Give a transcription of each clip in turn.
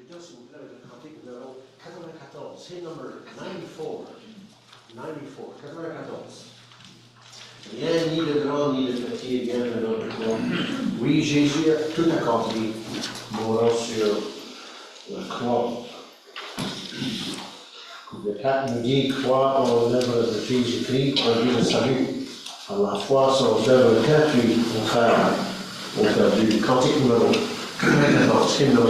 S'il vous plaît, avec le trafic numéro 94, c'est number 94. 94. Rien, ni le grand, ni le petit, bien le nom de toi. Oui, Jésus a tout accompli, mourant sur la croix. Le 4 nous dit, croire en l'œuvre de Jésus-Christ, produit le salut. À la foi, sans œuvre gratuite pour faire du cantique numéro 14, hymne numéro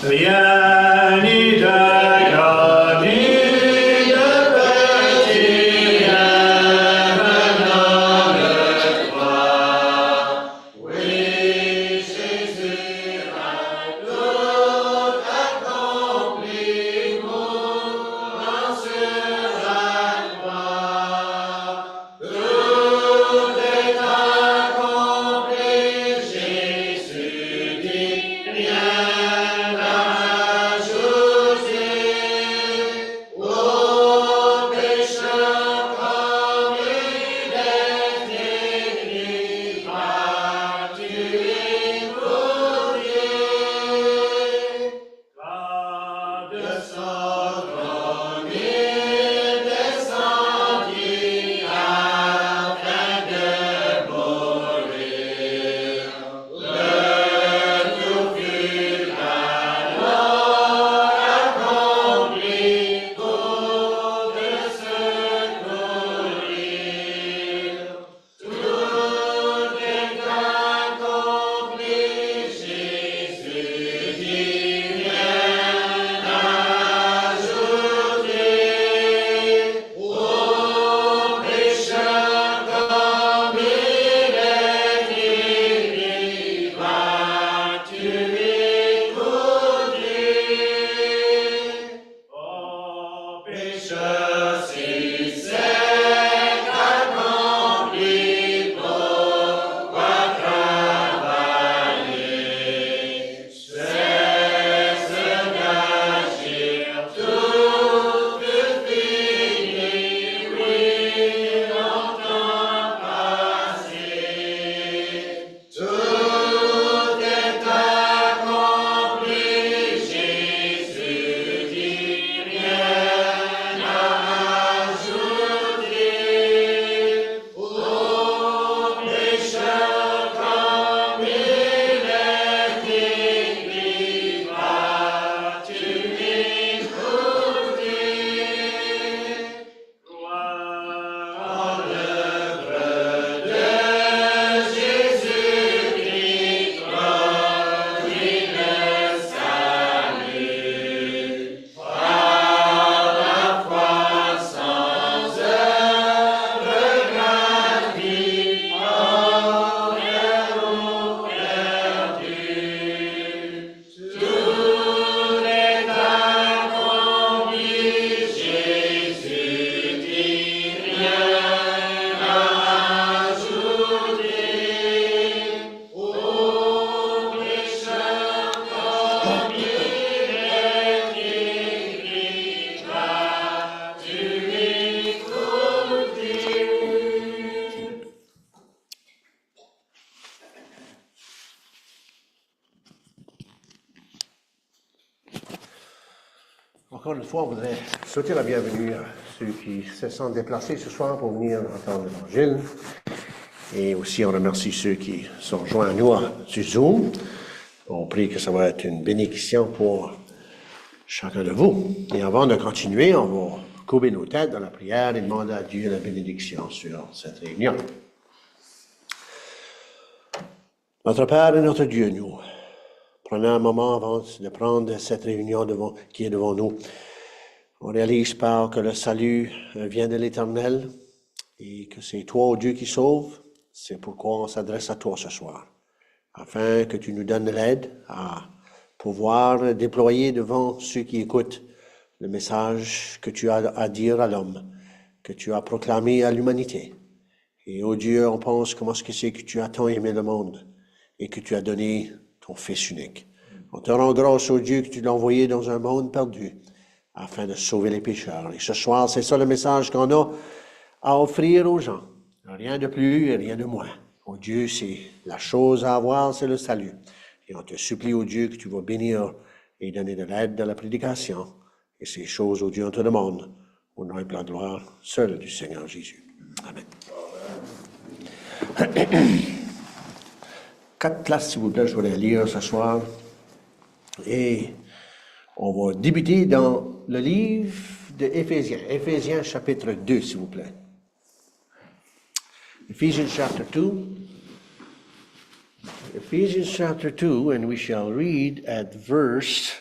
2. Rien ni de grand ni de petit venant de toi. Oui, Jésus a tout accompli mourant sur la croix. Tout est accompli, Jésus dit, rien à ajouter. Ô pécheur comme il est écrit, vas-tu écouter? Car de son trône il descendit afin de mourir. Le tout fut alors accompli pour te secourir. Tout est accompli, Jésus dit, rien à ajouter. Ô pécheur comme il est écrit, vas-tu écouter? Ô pécheur, si c'est accompli, pourquoi travailler? Cesse d'agir, tout fut fini, oui, longtemps passé. Tout est accompli, Jésus dit, rien à ajouter. Ô pécheur comme il est écrit, vas-tu écouter? Gloire en l'œuvre de Jésus-Christ, produit le salut. Par la foi sans œuvre gratuite, honneur ou perdu. Tout est accompli, Jésus dit, rien à ajouter. Ô pécheur comme il est écrit, vas-tu écouter? Encore une fois, on voudrait souhaiter la bienvenue à ceux qui se sont déplacés ce soir pour venir entendre l'Évangile. Et aussi, on remercie ceux qui sont joints à nous sur Zoom. On prie que ça va être une bénédiction pour chacun de vous. Et avant de continuer, on va courber nos têtes dans la prière et demander à Dieu la bénédiction sur cette réunion. Notre Père et notre Dieu, nous prenons un moment avant de prendre cette réunion qui est devant nous. On réalise pas que le salut vient de l'Éternel et que c'est toi, ô Dieu, qui sauve. C'est pourquoi on s'adresse à toi ce soir, afin que tu nous donnes l'aide à pouvoir déployer devant ceux qui écoutent le message que tu as à dire à l'homme, que tu as proclamé à l'humanité. Et ô Dieu, on pense comment est-ce que c'est que tu as tant aimé le monde et que tu as donné ton Fils unique. On te rend grâce, ô Dieu, que tu l'as envoyé dans un monde perdu afin de sauver les pécheurs. Et ce soir, c'est ça le message qu'on a à offrir aux gens. Rien de plus et rien de moins. Ô Dieu, c'est la chose à avoir, c'est le salut. Et on te supplie, ô Dieu, que tu vas bénir et donner de l'aide dans la prédication. Et ces choses, ô Dieu, on te demande, au nom et de la gloire, seul du Seigneur Jésus. Amen. 4 places, s'il vous plaît, je voudrais lire ce soir. Et on va débuter dans le livre d'Éphésiens. Éphésiens chapitre 2, s'il vous plaît. Ephesians chapter 2. Ephesians chapter 2, and we shall read at verse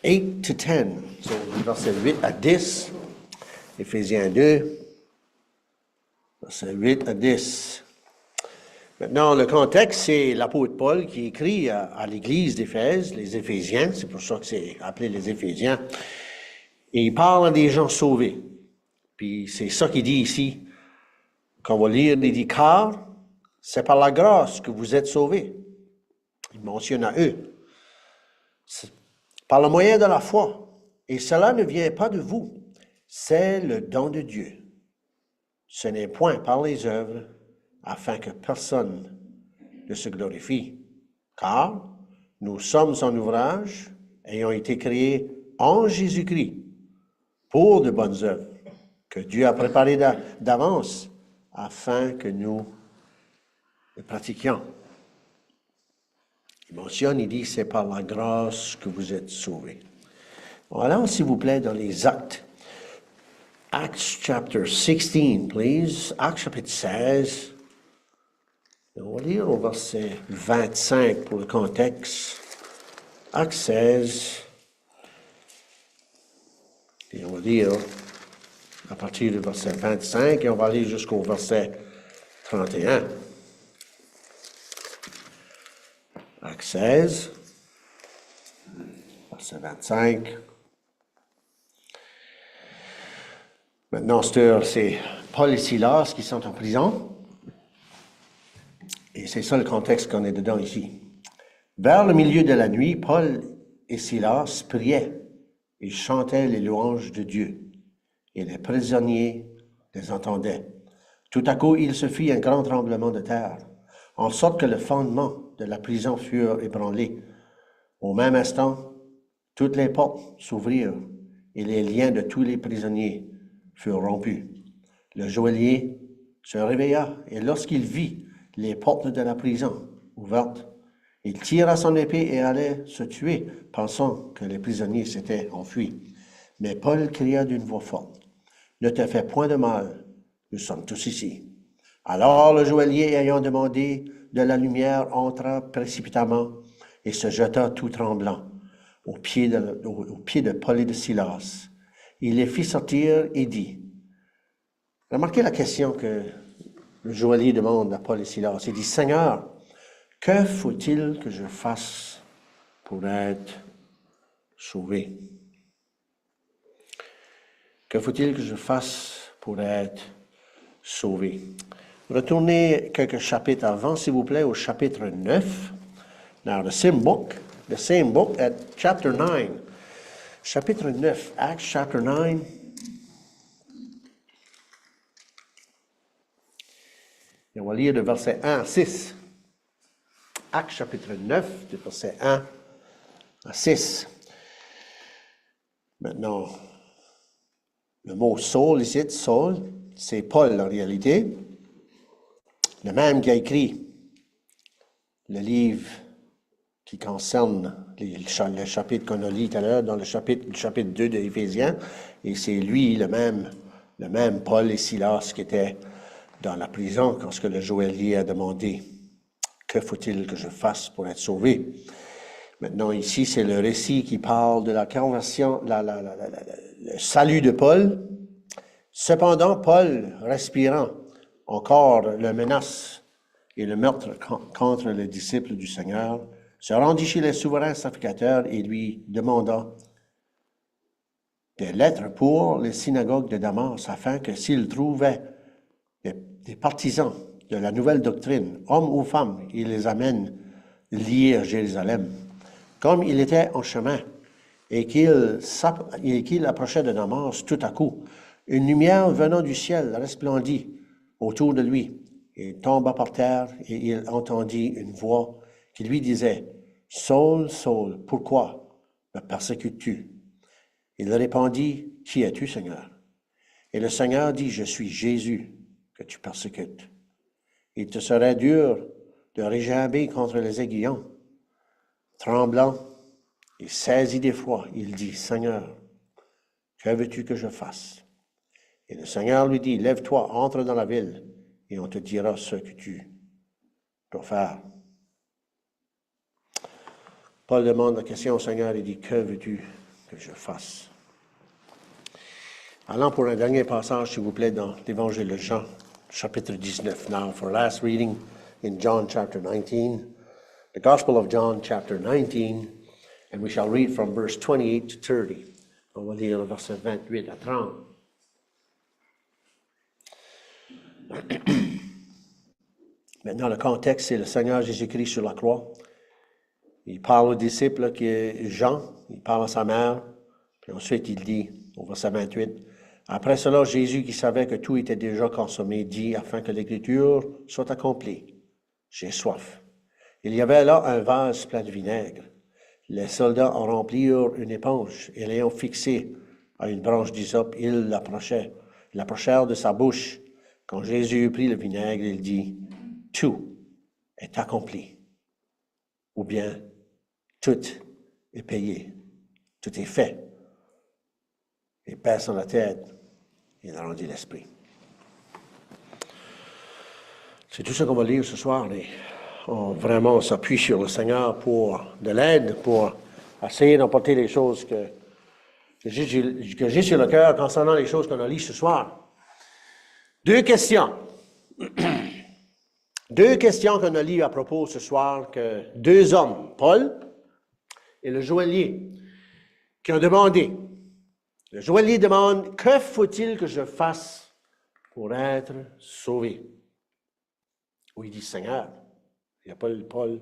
8 to 10. So, verset 8 à 10. Éphésiens 2, verset 8 à 10. Maintenant, le contexte, c'est l'apôtre Paul qui écrit à l'église d'Éphèse, les Éphésiens, c'est pour ça que c'est appelé les Éphésiens, et il parle à des gens sauvés. Puis c'est ça qu'il dit ici, qu'on va lire, il dit, car c'est par la grâce que vous êtes sauvés. Il mentionne à eux. C'est par le moyen de la foi. Et cela ne vient pas de vous, c'est le don de Dieu. Ce n'est point par les œuvres, afin que personne ne se glorifie. Car nous sommes son ouvrage, ayant été créés en Jésus-Christ pour de bonnes œuvres, que Dieu a préparées d'avance, afin que nous les pratiquions. Il mentionne, il dit, c'est par la grâce que vous êtes sauvés. Bon, allons, s'il vous plaît, dans les Actes. Acts chapter 16, please. Actes chapitre 16. On va lire au verset 25 pour le contexte. Actes 16. Et on va lire à partir du verset 25 et on va aller jusqu'au verset 31. Actes 16, verset 25. Maintenant, c'est Paul et Silas qui sont en prison. Et c'est ça le contexte qu'on est dedans ici. Vers le milieu de la nuit, Paul et Silas priaient et chantaient les louanges de Dieu. Et les prisonniers les entendaient. Tout à coup, il se fit un grand tremblement de terre, en sorte que le fondement de la prison furent ébranlés. Au même instant, toutes les portes s'ouvrirent et les liens de tous les prisonniers furent rompus. Le geôlier se réveilla et lorsqu'il vit les portes de la prison ouvertes, il tira son épée et allait se tuer, pensant que les prisonniers s'étaient enfuis. Mais Paul cria d'une voix forte, « Ne te fais point de mal, nous sommes tous ici. » Alors le geôlier, ayant demandé de la lumière, entra précipitamment et se jeta tout tremblant aux pieds de Paul et de Silas. Il les fit sortir et dit, remarquez la question que le geôlier demande à Paul et Silas. Il dit, « Seigneur, que faut-il que je fasse pour être sauvé? » Que faut-il que je fasse pour être sauvé? Retournez quelques chapitres avant, s'il vous plaît, au chapitre 9. Now, the same book at chapter 9. Chapitre 9, Acts chapter 9. Et on va lire de verset 1 à 6. Actes chapitre 9, de verset 1 à 6. Maintenant, le mot Saul ici, Saul, c'est Paul en réalité, le même qui a écrit le livre qui concerne le chapitre qu'on a lu tout à l'heure, dans le chapitre 2 de Éphésiens, et c'est lui, le même Paul et Silas qui étaient dans la prison quand le geôlier a demandé « Que faut-il que je fasse pour être sauvé? » Maintenant, ici, c'est le récit qui parle de la conversion, le salut de Paul. Cependant, Paul, respirant encore la menace et le meurtre contre les disciples du Seigneur, se rendit chez le souverain sacrificateur et lui demanda des lettres pour les synagogues de Damas, afin que s'il trouvait des partisans de la nouvelle doctrine, hommes ou femmes, il les amène liés à Jérusalem. Comme il était en chemin et qu'il approchait de Damas, tout à coup, une lumière venant du ciel resplendit autour de lui. Il tomba par terre et il entendit une voix qui lui disait, « Saul, Saul, pourquoi me persécutes-tu? » Il répondit, « Qui es-tu, Seigneur? » Et le Seigneur dit, « Je suis Jésus que tu persécutes. Il te serait dur de régimer contre les aiguillons. » Tremblant et saisi d'effroi, il dit, « Seigneur, que veux-tu que je fasse? » Et le Seigneur lui dit, « Lève-toi, entre dans la ville, et on te dira ce que tu dois faire. Paul demande la question au Seigneur et dit, que veux-tu que je fasse? Allons pour un dernier passage, s'il vous plaît, dans l'Évangile de Jean, chapitre 19. Now, for last reading in John chapter 19, the Gospel of John chapter 19, and we shall read from verse 28 to 30. On va lire le verset 28 à 30. Maintenant, le contexte, c'est le Seigneur Jésus-Christ sur la croix. Il parle aux disciples qui est Jean, il parle à sa mère, puis ensuite il dit, au verset 28, « Après cela, Jésus, qui savait que tout était déjà consommé, dit, afin que l'Écriture soit accomplie, « J'ai soif. » Il y avait là un vase plein de vinaigre. Les soldats en remplirent une éponge, et l'ayant fixée à une branche d'hysope, ils l'approchèrent de sa bouche. Quand Jésus eut pris le vinaigre, il dit, « Tout est accompli. » Ou bien, « Tout est payé. Tout est fait. » Il baissant la tête, il a rendu l'esprit. C'est tout ce qu'on va lire ce soir. Et on s'appuie sur le Seigneur pour de l'aide, pour essayer d'emporter les choses que j'ai sur le cœur concernant les choses qu'on a lues ce soir. Deux questions. Deux questions qu'on a lues à propos ce soir, que deux hommes, Paul et le joaillier, qui ont demandé. Le joaillier demande, « Que faut-il que je fasse pour être sauvé? » Où il dit, « Seigneur. » Il n'y a pas Paul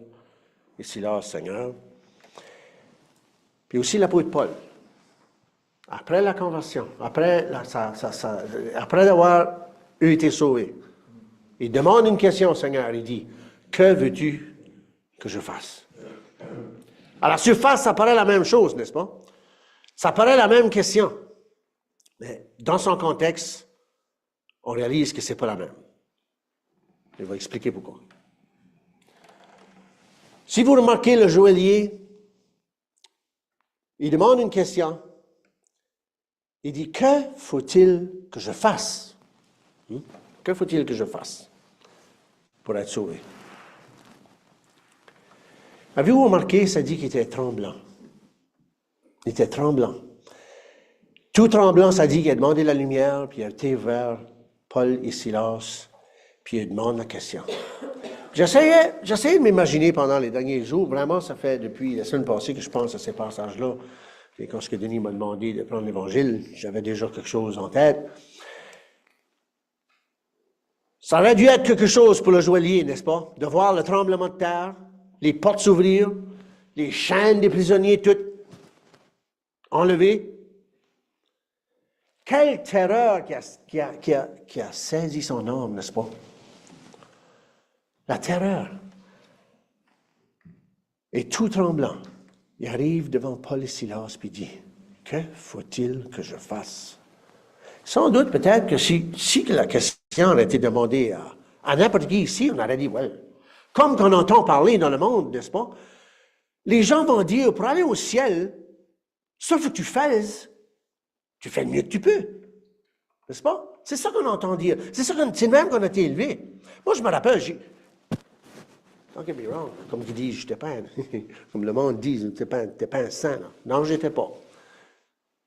et Silas, « Seigneur. » Puis aussi l'apôtre Paul. Après la conversion, après avoir été sauvé, il demande une question au Seigneur. Il dit, « Que veux-tu que je fasse? » À la surface, ça paraît la même chose, n'est-ce pas? Ça paraît la même question. Mais dans son contexte, on réalise que ce n'est pas la même. Je vais expliquer pourquoi. Si vous remarquez le joaillier, il demande une question. Il dit, « Que faut-il que je fasse? » Que faut-il que je fasse pour être sauvé? Avez-vous remarqué, ça dit qu'il était tremblant. Il était tremblant. Tout tremblant, ça dit qu'il a demandé la lumière, puis il a été vers Paul et Silas, puis il demande la question. J'essayais de m'imaginer pendant les derniers jours, vraiment, ça fait depuis la semaine passée que je pense à ces passages-là. Et quand Denis m'a demandé de prendre l'Évangile, j'avais déjà quelque chose en tête. Ça aurait dû être quelque chose pour le joaillier, n'est-ce pas? De voir le tremblement de terre, les portes s'ouvrir, les chaînes des prisonniers toutes enlevées. Quelle terreur qui a saisi son âme, n'est-ce pas? La terreur. Et tout tremblant, il arrive devant Paul et Silas et dit, « Que faut-il que je fasse? » Sans doute, peut-être que si la question aurait été demandée à n'importe qui ici, on aurait dit, « Well, comme qu'on entend parler dans le monde, n'est-ce pas? Les gens vont dire, pour aller au ciel, sauf que tu fais le mieux que tu peux. » N'est-ce pas? C'est ça qu'on entend dire. C'est le même qu'on a été élevé. Moi, je me rappelle, don't get me wrong, comme ils disent, je n'étais pas comme le monde dit, tu n'étais pas un saint. Là. Non, je n'étais pas.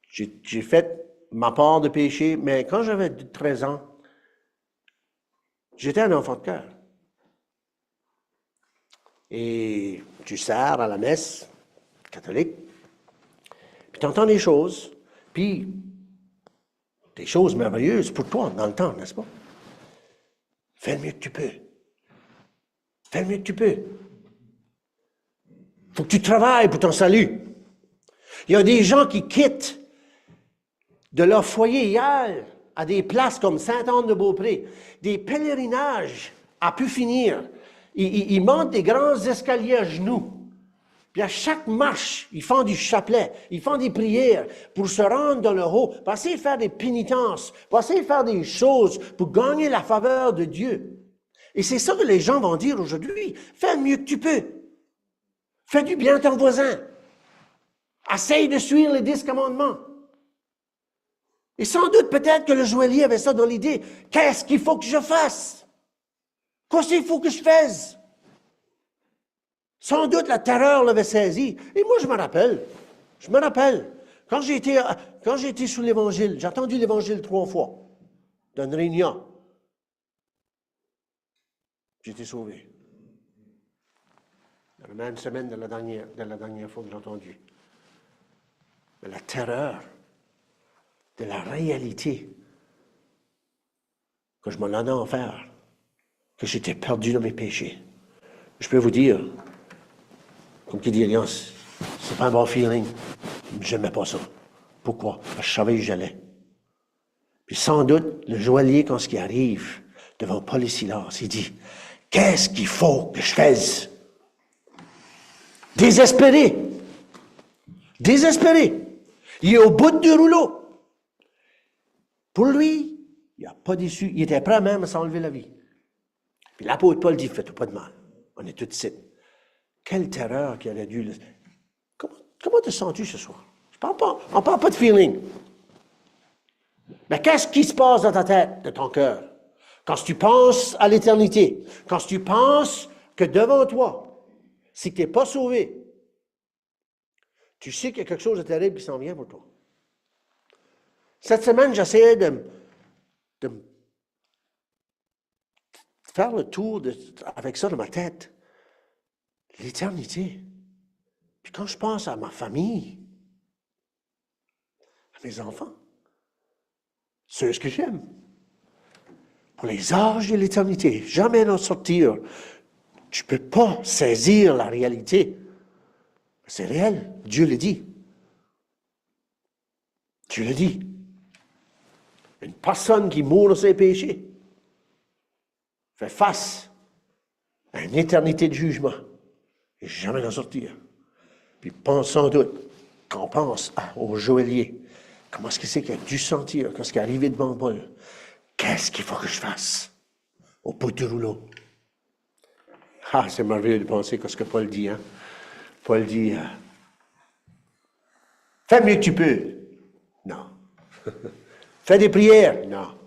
J'ai fait ma part de péché, mais quand j'avais 13 ans, j'étais un enfant de cœur. Et tu sers à la messe catholique, puis tu entends des choses, puis des choses merveilleuses pour toi dans le temps, n'est-ce pas? Fais le mieux que tu peux. Fais le mieux que tu peux. Il faut que tu travailles pour ton salut. Il y a des gens qui quittent de leur foyer hier à des places comme Sainte-Anne-de-Beaupré, des pèlerinages à pu finir. Ils montent des grands escaliers à genoux. Puis à chaque marche, ils font du chapelet, ils font des prières pour se rendre dans le haut, pour essayer de faire des pénitences, pour essayer de faire des choses pour gagner la faveur de Dieu. Et c'est ça que les gens vont dire aujourd'hui. Fais le mieux que tu peux. Fais du bien à ton voisin. Essaye de suivre les 10 commandements. Et sans doute, peut-être que le joaillier avait ça dans l'idée. Qu'est-ce qu'il faut que je fasse? Qu'est-ce qu'il faut que je fasse? Sans doute, la terreur l'avait saisi. Et moi, je me rappelle, quand j'ai été sous l'Évangile, j'ai entendu l'Évangile 3 fois, d'une réunion. J'ai été sauvé. Dans la même semaine de la dernière fois que j'ai entendu. Mais la terreur de la réalité que je m'en allais en faire, que j'étais perdu dans mes péchés. Je peux vous dire, comme qui dit Alliance, c'est pas un bon feeling. J'aimais pas ça. Pourquoi? Parce que je savais où j'allais. Puis sans doute, le joaillier, quand ce qui arrive devant Paul et Silas, il dit, qu'est-ce qu'il faut que je fasse? Désespéré. Désespéré. Il est au bout du rouleau. Pour lui, il n'a pas déçu. Il était prêt même à s'enlever la vie. Puis l'apôtre Paul dit, fais-toi pas de mal. On est tout ici. Quelle terreur qu'il aurait dû... Comment te sens-tu ce soir? On ne parle pas de feeling. Mais qu'est-ce qui se passe dans ta tête, de ton cœur? Quand tu penses à l'éternité, quand tu penses que devant toi, si tu n'es pas sauvé, tu sais qu'il y a quelque chose de terrible qui s'en vient pour toi. Cette semaine, j'essayais de faire le tour avec ça dans ma tête. L'éternité. Puis quand je pense à ma famille, à mes enfants, ceux que j'aime, pour les âges de l'éternité, jamais en sortir. Tu ne peux pas saisir la réalité. C'est réel. Dieu le dit. Dieu le dit. Une personne qui mourut dans ses péchés fait face à une éternité de jugement et jamais en sortir. Puis pense sans doute, quand on pense au joaillier, comment est-ce que c'est qu'il a dû sentir quand ce qui est arrivé devant Paul? Qu'est-ce qu'il faut que je fasse au bout du rouleau? Ah, c'est merveilleux de penser à ce que Paul dit. Hein? Paul dit, fais mieux que tu peux. Non. Fais des prières. Non.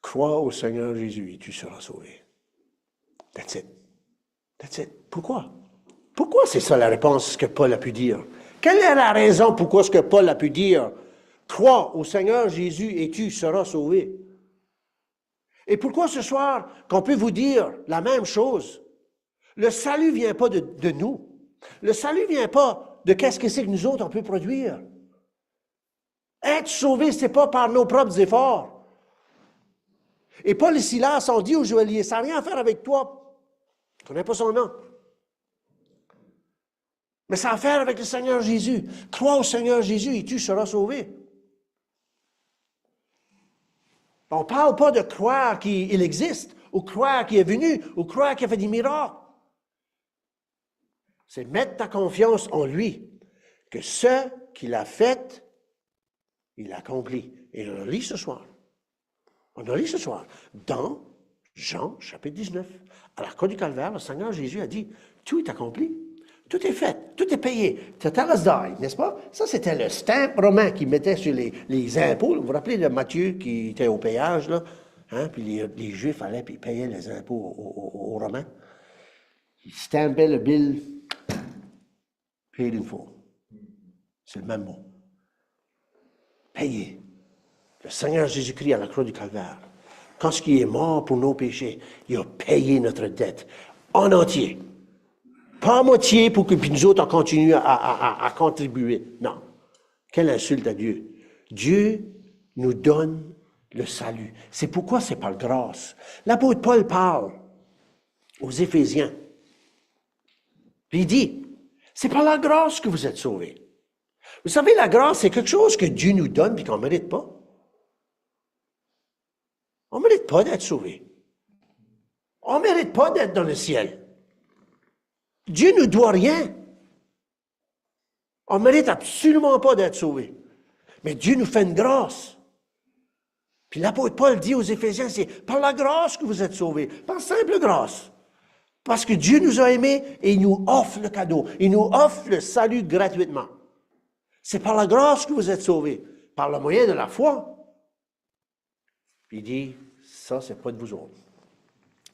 Crois au Seigneur Jésus et tu seras sauvé. That's it. That's it. Pourquoi? Pourquoi c'est ça la réponse que Paul a pu dire? Quelle est la raison pourquoi ce que Paul a pu dire? Crois au Seigneur Jésus et tu seras sauvé. Et pourquoi ce soir qu'on peut vous dire la même chose? Le salut ne vient pas de nous. Le salut ne vient pas de qu'est-ce que c'est que nous autres on peut produire. Être sauvé, ce n'est pas par nos propres efforts. Et Paul et Silas ont dit au joaillier, ça n'a rien à faire avec toi. Je ne connais pas son nom. Mais ça a à faire avec le Seigneur Jésus. Crois au Seigneur Jésus et tu seras sauvé. On ne parle pas de croire qu'il existe, ou croire qu'il est venu, ou croire qu'il a fait des miracles. C'est mettre ta confiance en lui, que ce qu'il a fait, il a accompli. Et on le lit ce soir. On le lit ce soir. Dans Jean, chapitre 19. À la croix du Calvaire, le Seigneur Jésus a dit, tout est accompli. Tout est fait, tout est payé. Tetelestai, n'est-ce pas? Ça, c'était le stamp romain qu'ils mettaient sur les impôts. Vous vous rappelez de Matthieu qui était au péage, là? Hein? Puis les Juifs allaient puis payaient les impôts aux Romains. Ils stampaient le bill, paid in full. C'est le même mot. Payé. Le Seigneur Jésus-Christ à la croix du Calvaire, quand ce qui est mort pour nos péchés, il a payé notre dette en entier. Pas à moitié pour que puis nous autres on continue à contribuer. Non. Quelle insulte à Dieu. Dieu nous donne le salut. C'est pourquoi c'est par grâce. L'apôtre Paul parle aux Éphésiens. Puis il dit, c'est par la grâce que vous êtes sauvés. Vous savez, la grâce, c'est quelque chose que Dieu nous donne et qu'on ne mérite pas. On ne mérite pas d'être sauvé. On ne mérite pas d'être dans le ciel. Dieu ne nous doit rien. On ne mérite absolument pas d'être sauvé. Mais Dieu nous fait une grâce. Puis l'apôtre Paul dit aux Éphésiens, c'est par la grâce que vous êtes sauvés. Par simple grâce. Parce que Dieu nous a aimés et il nous offre le cadeau. Il nous offre le salut gratuitement. C'est par la grâce que vous êtes sauvés. Par le moyen de la foi. Puis il dit, Ça, c'est pas de vous autres.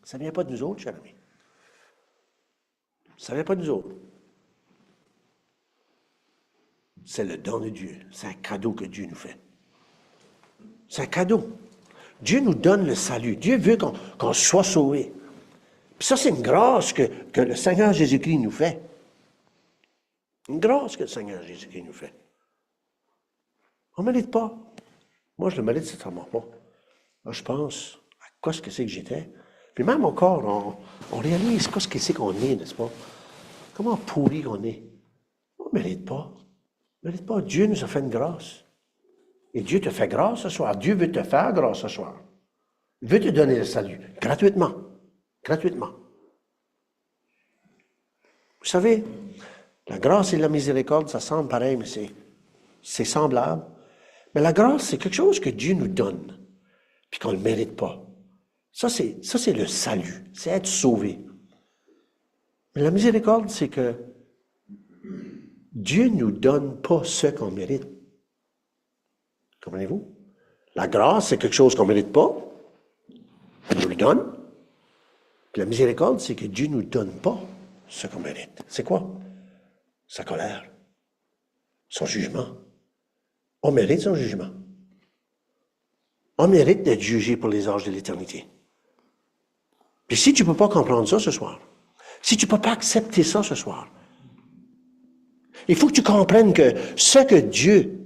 Ça ne vient pas de nous autres, cher ami. Ça ne vient pas de nous autres. C'est le don de Dieu. C'est un cadeau que Dieu nous fait. C'est un cadeau. Dieu nous donne le salut. Dieu veut qu'on soit sauvé. Puis ça, c'est une grâce que le Seigneur Jésus-Christ nous fait. Une grâce que le Seigneur Jésus-Christ nous fait. On ne mérite pas. Moi, je ne le mérite certainement pas. Là, je pense à quoi ce que c'est que j'étais. Puis même encore, on réalise quoi ce que c'est qu'on est, n'est-ce pas? Comment pourri qu'on est. On ne mérite pas. On ne mérite pas. Dieu nous a fait une grâce. Et Dieu te fait grâce ce soir. Dieu veut te faire grâce ce soir. Il veut te donner le salut. Gratuitement. Gratuitement. Vous savez, la grâce et la miséricorde, ça semble pareil, mais c'est semblable. Mais la grâce, c'est quelque chose que Dieu nous donne, puis qu'on ne le mérite pas. Ça, c'est le salut. C'est être sauvé. Mais la miséricorde, c'est que Dieu ne nous donne pas ce qu'on mérite. Comprenez-vous? La grâce, c'est quelque chose qu'on ne mérite pas. Il nous le donne. Puis la miséricorde, c'est que Dieu ne nous donne pas ce qu'on mérite. C'est quoi? Sa colère. Son jugement. On mérite son jugement. On mérite d'être jugé pour les âges de l'éternité. Puis si tu ne peux pas comprendre ça ce soir, si tu ne peux pas accepter ça ce soir, il faut que tu comprennes que ce que Dieu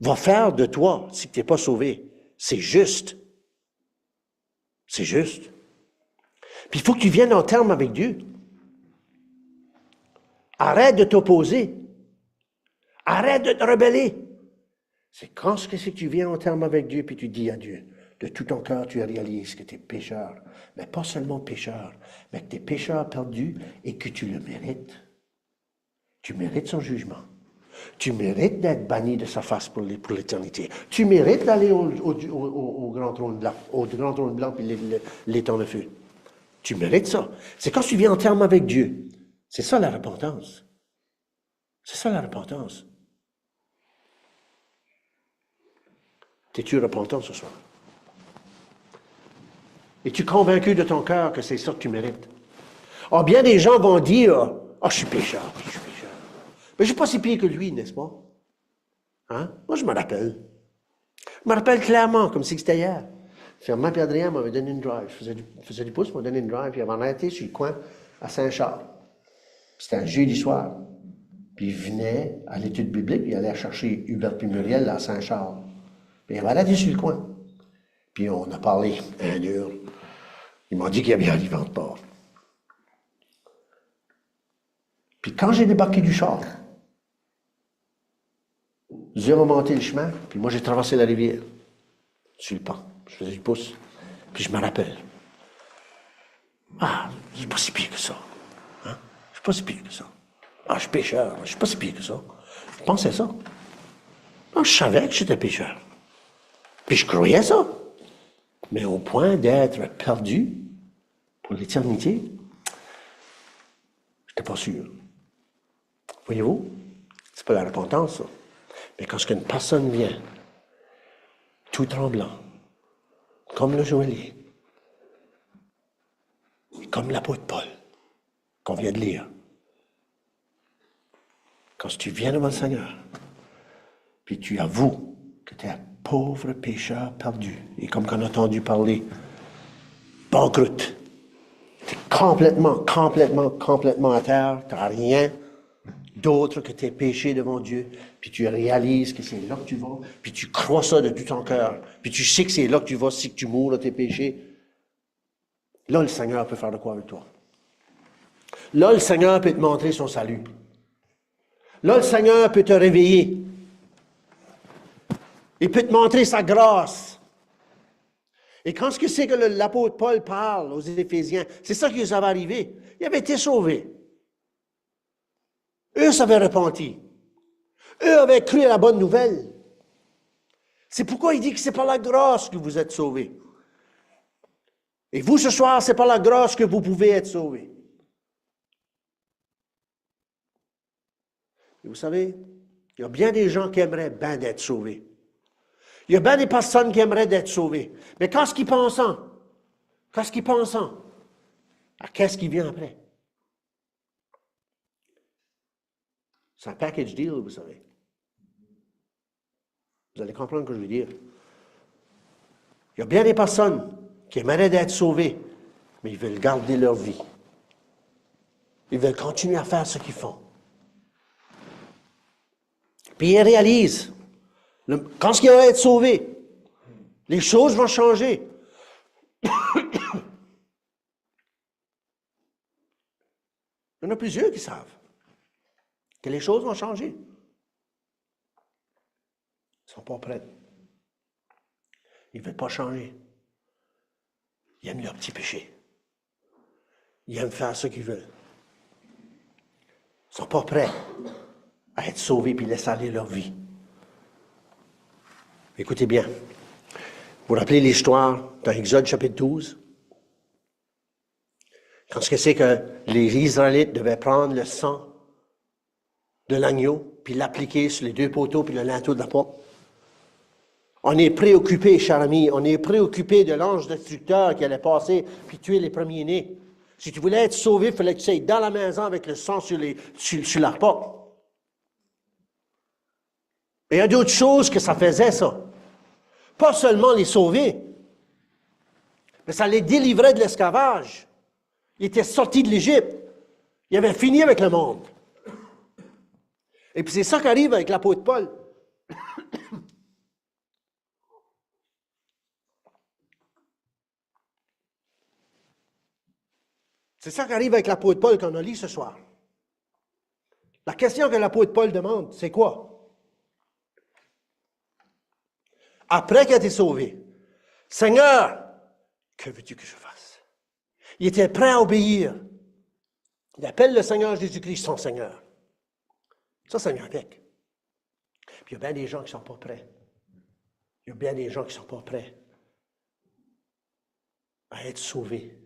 va faire de toi si tu n'es pas sauvé, c'est juste. C'est juste. Puis il faut que tu viennes en terme avec Dieu. Arrête de t'opposer. Arrête de te rebeller. C'est quand ce que c'est que tu viens en terme avec Dieu, puis tu dis à Dieu, de tout ton cœur, tu réalises que tu es pécheur. Mais pas seulement pécheur, mais que tu es pécheur perdu et que tu le mérites. Tu mérites son jugement. Tu mérites d'être banni de sa face pour l'éternité. Tu mérites d'aller au grand trône blanc, puis les temps de feu. Tu mérites ça. C'est quand tu viens en terme avec Dieu. C'est ça la repentance. C'est ça la repentance. Es-tu repentant ce soir? Es-tu convaincu de ton cœur que c'est ça que tu mérites? Or, bien des gens vont dire, je suis pécheur, je suis pécheur. Mais je ne suis pas si pire que lui, n'est-ce pas? Hein? Moi, je me rappelle. Je me rappelle clairement, comme si c'était hier. Fernand et Adrien m'avaient donné une drive. Je faisais du pouce, ils m'ont donné une drive, puis ils avaient arrêté sur le coin à Saint-Charles. C'était un jeudi soir. Puis ils venaient à l'étude biblique, puis ils allaient chercher Hubert et Muriel à Saint-Charles. Puis ils avaient arrêté sur le coin. Puis on a parlé, un heure. Ils m'ont dit qu'il y avait un vivant de port. Puis quand j'ai débarqué du char, j'ai remonté le chemin, puis moi j'ai traversé la rivière, sur le pont. Je faisais du pouce. Puis je me rappelle. Je suis pas si pire que ça. Hein? Je suis pas si pire que ça. Je suis pécheur. Je suis pas si pire que ça. Je pensais ça. Je savais que j'étais pécheur. Puis je croyais ça. Mais au point d'être perdu pour l'éternité, je n'étais pas sûr. Voyez-vous? C'est pas la repentance, ça. Mais quand une personne vient, tout tremblant, comme le joaillier, et comme l'apôtre Paul, qu'on vient de lire, quand tu viens devant le Seigneur, puis tu avoues que tu es un pauvre pécheur perdu, et comme qu'on a entendu parler, banqueroute, tu es complètement à terre, tu n'as rien d'autre que tes péchés devant Dieu, puis tu réalises que c'est là que tu vas, puis tu crois ça de tout ton cœur, puis tu sais que c'est là que tu vas si tu mourras de tes péchés. Là, le Seigneur peut faire de quoi avec toi? Là, le Seigneur peut te montrer son salut. Là, le Seigneur peut te réveiller. Il peut te montrer sa grâce. Et quand ce que c'est que l'apôtre Paul parle aux Éphésiens, c'est ça qui les avait arrivé. Ils avaient été sauvés. Eux s'avaient repenti. Eux avaient cru à la bonne nouvelle. C'est pourquoi il dit que c'est par la grâce que vous êtes sauvés. Et vous, ce soir, c'est par la grâce que vous pouvez être sauvés. Et vous savez, il y a bien des gens qui aimeraient bien d'être sauvés. Il y a bien des personnes qui aimeraient être sauvées. Mais qu'est-ce qu'ils pensent? Qu'est-ce qu'ils pensent? Qu'est-ce qui vient après? C'est un package deal, vous savez. Vous allez comprendre ce que je veux dire. Il y a bien des personnes qui aimeraient être sauvées, mais ils veulent garder leur vie. Ils veulent continuer à faire ce qu'ils font. Puis ils réalisent, quand ils vont être sauvés, les choses vont changer. Il y en a plusieurs qui savent que les choses vont changer. Ils ne sont pas prêts. Ils ne veulent pas changer. Ils aiment leur petit péché. Ils aiment faire ce qu'ils veulent. Ils ne sont pas prêts à être sauvés puis laisser aller leur vie. Écoutez bien. Vous vous rappelez l'histoire dans Exode chapitre 12? Quand c'est que les Israélites devaient prendre le sang de l'agneau puis l'appliquer sur les deux poteaux puis le linteau de la porte. On est préoccupé, cher ami, on est préoccupé de l'ange destructeur qui allait passer puis tuer les premiers-nés. Si tu voulais être sauvé, il fallait que tu ailles dans la maison avec le sang sur la porte. Et il y a d'autres choses que ça faisait, ça. Pas seulement les sauver, mais ça les délivrait de l'esclavage. Ils étaient sortis de l'Égypte. Ils avaient fini avec le monde. Et puis c'est ça qui arrive avec l'apôtre Paul. C'est ça qui arrive avec l'apôtre Paul qu'on a lu ce soir. La question que l'apôtre Paul demande, c'est quoi? Après qu'il a été sauvé, Seigneur, que veux-tu que je fasse? Il était prêt à obéir. Il appelle le Seigneur Jésus-Christ son Seigneur. Ça vient avec. Puis il y a bien des gens qui ne sont pas prêts. Il y a bien des gens qui ne sont pas prêts à être sauvés.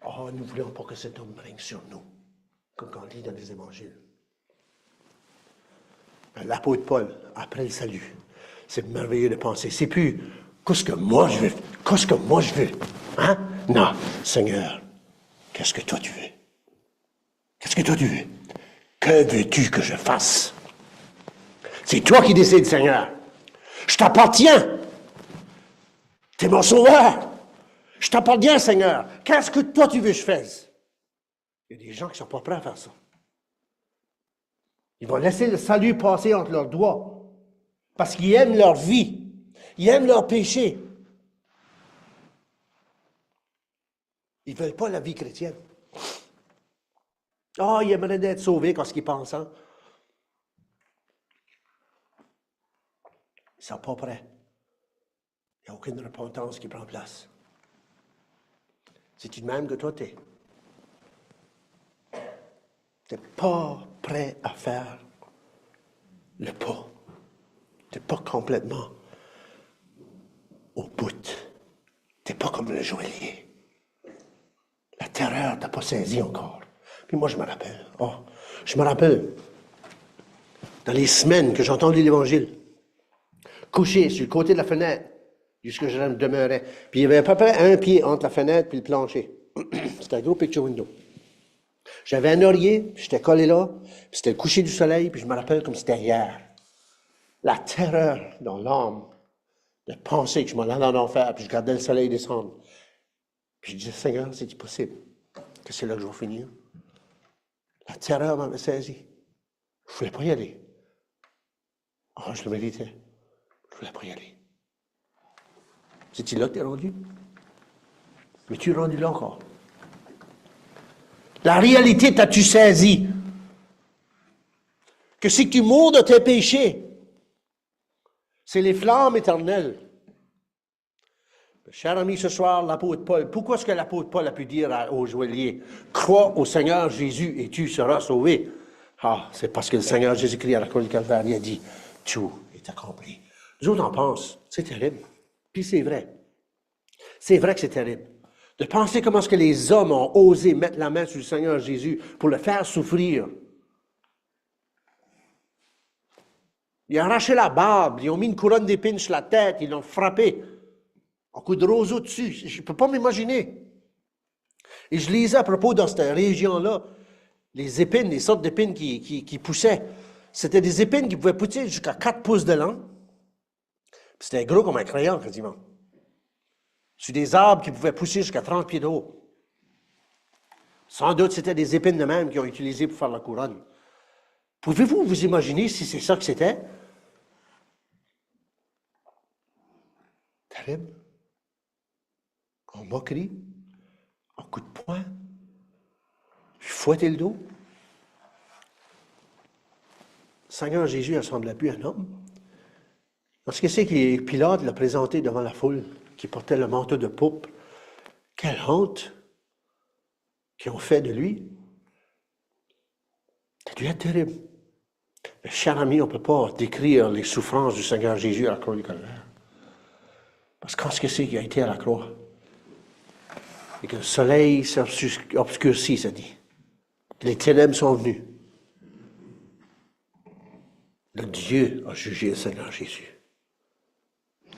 Oh, nous ne voulons pas que cet homme règne sur nous, comme on lit dans les évangiles. L'apôtre Paul, après le salut, c'est merveilleux de penser. C'est plus qu'est-ce que moi je veux. Hein? Non, Seigneur, qu'est-ce que toi tu veux? Qu'est-ce que toi tu veux? Que veux-tu que je fasse? C'est toi qui décides, Seigneur. Je t'appartiens. Tu es mon sauveur. Je t'appartiens, Seigneur. Qu'est-ce que toi tu veux que je fasse? Il y a des gens qui ne sont pas prêts à faire ça. Ils vont laisser le salut passer entre leurs doigts parce qu'ils aiment leur vie. Ils aiment leur péché. Ils ne veulent pas la vie chrétienne. Oh, ils aimeraient être sauvés quand ils pensent. Hein? Ils ne sont pas prêts. Il n'y a aucune repentance qui prend place. C'est-tu de même que toi, tu n'es pas prêt à faire le pas. Tu n'es pas complètement au bout. Tu n'es pas comme le joaillier. La terreur ne t'a pas saisi encore. Puis moi, je me rappelle, dans les semaines que j'ai entendu l'Évangile, couché sur le côté de la fenêtre, jusqu'à je demeurais. Puis il y avait à peu près un pied entre la fenêtre et le plancher. C'était un gros picture window. J'avais un oreiller, puis j'étais collé là, puis c'était le coucher du soleil, puis je me rappelle comme c'était hier. La terreur dans l'âme de penser que je m'en allais en enfer, puis je regardais le soleil descendre. Puis je disais, Seigneur, c'est-tu possible que c'est là que je vais finir? La terreur m'avait saisi. Je ne voulais pas y aller. Ah, je le méritais. Je ne voulais pas y aller. C'est-tu là que tu es rendu? Mais tu es rendu là encore. La réalité, t'as-tu saisi? Que si tu mours de tes péchés, c'est les flammes éternelles. Cher ami, ce soir, l'apôtre Paul, pourquoi est-ce que l'apôtre Paul a pu dire au joaillier, crois au Seigneur Jésus et tu seras sauvé? Ah, c'est parce que le Seigneur Jésus-Christ à la croix du Calvaire, il a dit, tout est accompli. Nous autres en pensent, c'est terrible. Puis c'est vrai. C'est vrai que c'est terrible. De penser comment est-ce que les hommes ont osé mettre la main sur le Seigneur Jésus pour le faire souffrir. Ils ont arraché la barbe, ils ont mis une couronne d'épines sur la tête, ils l'ont frappé. Un coup de roseau dessus. Je ne peux pas m'imaginer. Et je lisais à propos dans cette région-là, les épines, les sortes d'épines qui poussaient. C'était des épines qui pouvaient pousser jusqu'à 4 pouces de long. C'était gros comme un crayon, quasiment. Sur des arbres qui pouvaient pousser jusqu'à 30 pieds de haut. Sans doute, c'était des épines de même qu'ils ont utilisées pour faire la couronne. Pouvez-vous vous imaginer si c'est ça que c'était? Terrible. En moquerie, en coup de poing, fouetter le dos. Le Seigneur Jésus ne ressemblait plus à un homme. Parce que c'est que Pilate l'a présenté devant la foule, qui portait le manteau de pourpre. Quelle honte qu'ils ont fait de lui. Ça a dû être terrible. Mais cher ami, on ne peut pas décrire les souffrances du Seigneur Jésus à la croix du Calvaire. Parce qu'est-ce que c'est qu'il a été à la croix? Et que le soleil s'est obscurci, ça dit. Les ténèbres sont venues. Le Dieu a jugé le Seigneur Jésus.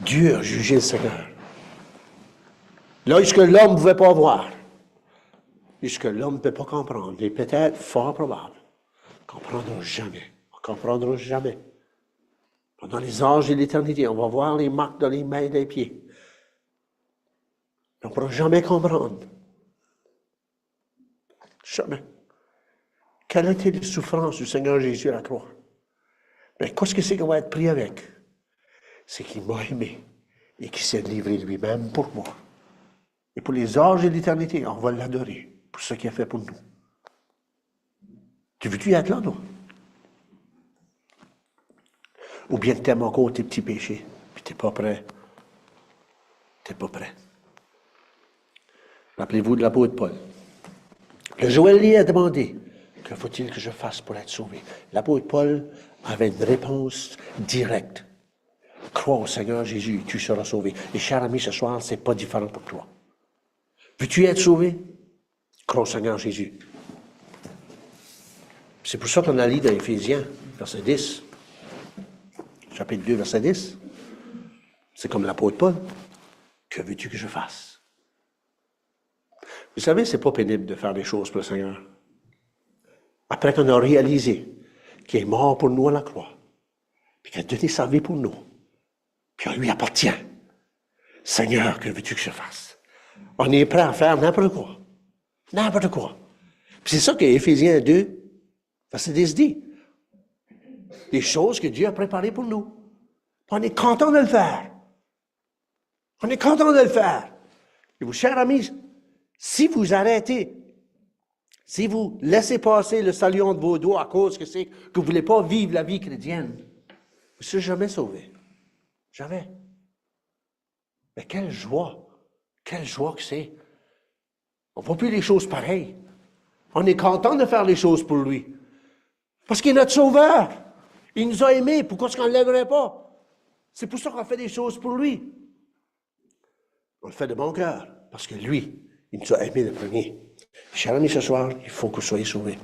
Dieu a jugé le Seigneur. Là, ce que l'homme ne pouvait pas voir. Et ce que l'homme ne peut pas comprendre. Et peut-être, fort probable, on ne comprendra jamais. On ne comprendra jamais. Pendant les âges et l'éternité, on va voir les marques dans les mains et les pieds. On ne pourra jamais comprendre. Jamais. Quelle était la souffrance du Seigneur Jésus à la croix? Mais qu'est-ce que c'est qu'on va être pris avec? C'est qu'il m'a aimé et qu'il s'est livré lui-même pour moi. Et pour les âges et l'éternité, on va l'adorer pour ce qu'il a fait pour nous. Tu veux-tu être là, toi? Ou bien tu aimes encore tes petits péchés, puis tu n'es pas prêt. Tu n'es pas prêt. Rappelez-vous de l'apôtre Paul. Le joaillier a demandé, que faut-il que je fasse pour être sauvé? L'apôtre Paul avait une réponse directe. Crois au Seigneur Jésus, tu seras sauvé. Et cher ami, ce soir, ce n'est pas différent pour toi. Veux-tu être sauvé? Crois au Seigneur Jésus. C'est pour ça qu'on a lu dans Éphésiens, verset 10. Chapitre 2, verset 10. C'est comme l'apôtre Paul. Que veux-tu que je fasse? Vous savez, c'est pas pénible de faire des choses pour le Seigneur. Après qu'on a réalisé qu'il est mort pour nous à la croix, puis qu'il a donné sa vie pour nous, puis on lui appartient. Seigneur, que veux-tu que je fasse? On est prêt à faire n'importe quoi. N'importe quoi. Puis c'est ça que Éphésiens 2, verset 10 dit. Des choses que Dieu a préparées pour nous. On est content de le faire. On est content de le faire. Et vous, chers amis, si vous arrêtez, si vous laissez passer le salut entre vos doigts à cause que c'est que vous ne voulez pas vivre la vie chrétienne, vous ne serez jamais sauvé. Jamais. Mais quelle joie que c'est. On ne voit plus les choses pareilles. On est content de faire les choses pour lui. Parce qu'il est notre sauveur. Il nous a aimés. Pourquoi est-ce qu'on ne l'aimerait pas? C'est pour ça qu'on fait des choses pour lui. On le fait de bon cœur. Parce que lui, il nous a aimés le premier. Chers amis, ce soir, il faut que vous soyez sauvés.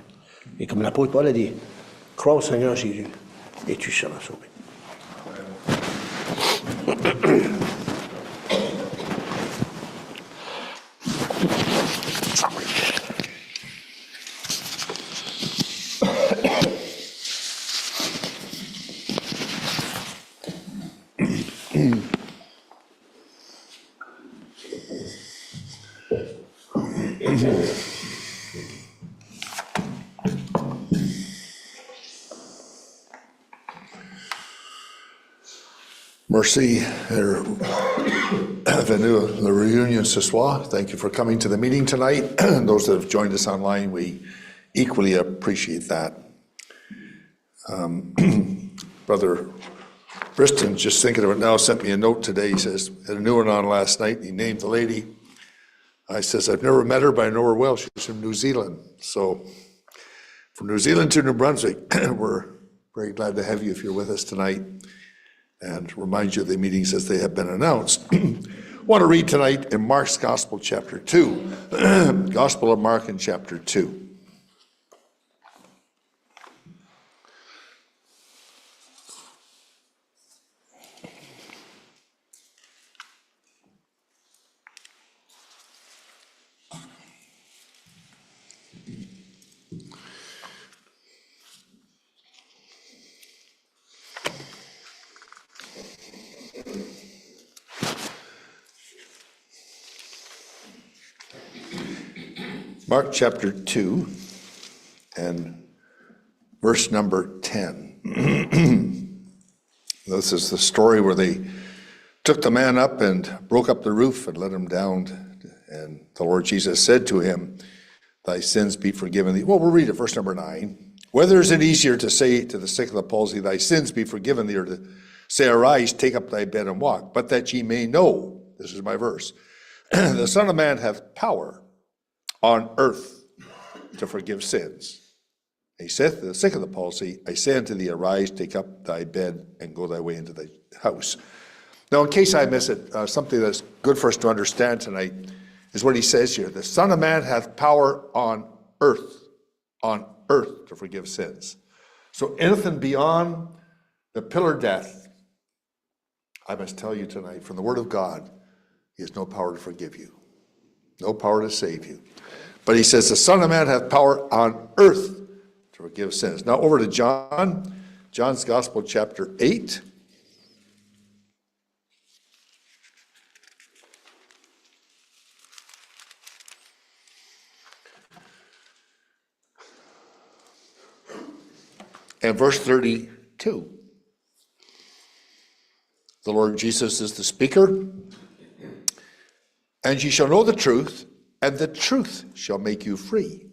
Et comme l'apôtre Paul a dit, crois au Seigneur Jésus et tu seras sauvé. Merci, bienvenue à la réunion ce soir. Thank you for coming to the meeting tonight. Those that have joined us online, we equally appreciate that. Brother Briston, just thinking of it now, sent me a note today. He says, had a new one on last night. He named the lady. I says, I've never met her, but I know her well. She's from New Zealand. So from New Zealand to New Brunswick, we're very glad to have you if you're with us tonight. And remind you of the meetings as they have been announced. I want to read tonight in Mark's Gospel, chapter 2. Gospel of Mark in chapter 2. Mark chapter 2 and verse number 10. This is the story where they took the man up and broke up the roof and let him down. And the Lord Jesus said to him, thy sins be forgiven thee. Well, we'll read it, verse number 9. Whether is it easier to say to the sick of the palsy, thy sins be forgiven thee, or to say, arise, take up thy bed and walk? But that ye may know, this is my verse, the Son of Man hath power on earth to forgive sins. He saith to the sick of the palsy, I say unto thee, arise, take up thy bed, and go thy way into thy house. Now, in case I miss it, something that's good for us to understand tonight is what he says here. The Son of Man hath power on earth to forgive sins. So anything beyond the pillar death, I must tell you tonight, from the Word of God, he has no power to forgive you, no power to save you. But he says the Son of Man hath power on earth to forgive sins. Now over to John's Gospel, chapter 8. And verse 32. The Lord Jesus is the speaker. And ye shall know the truth, and the truth shall make you free.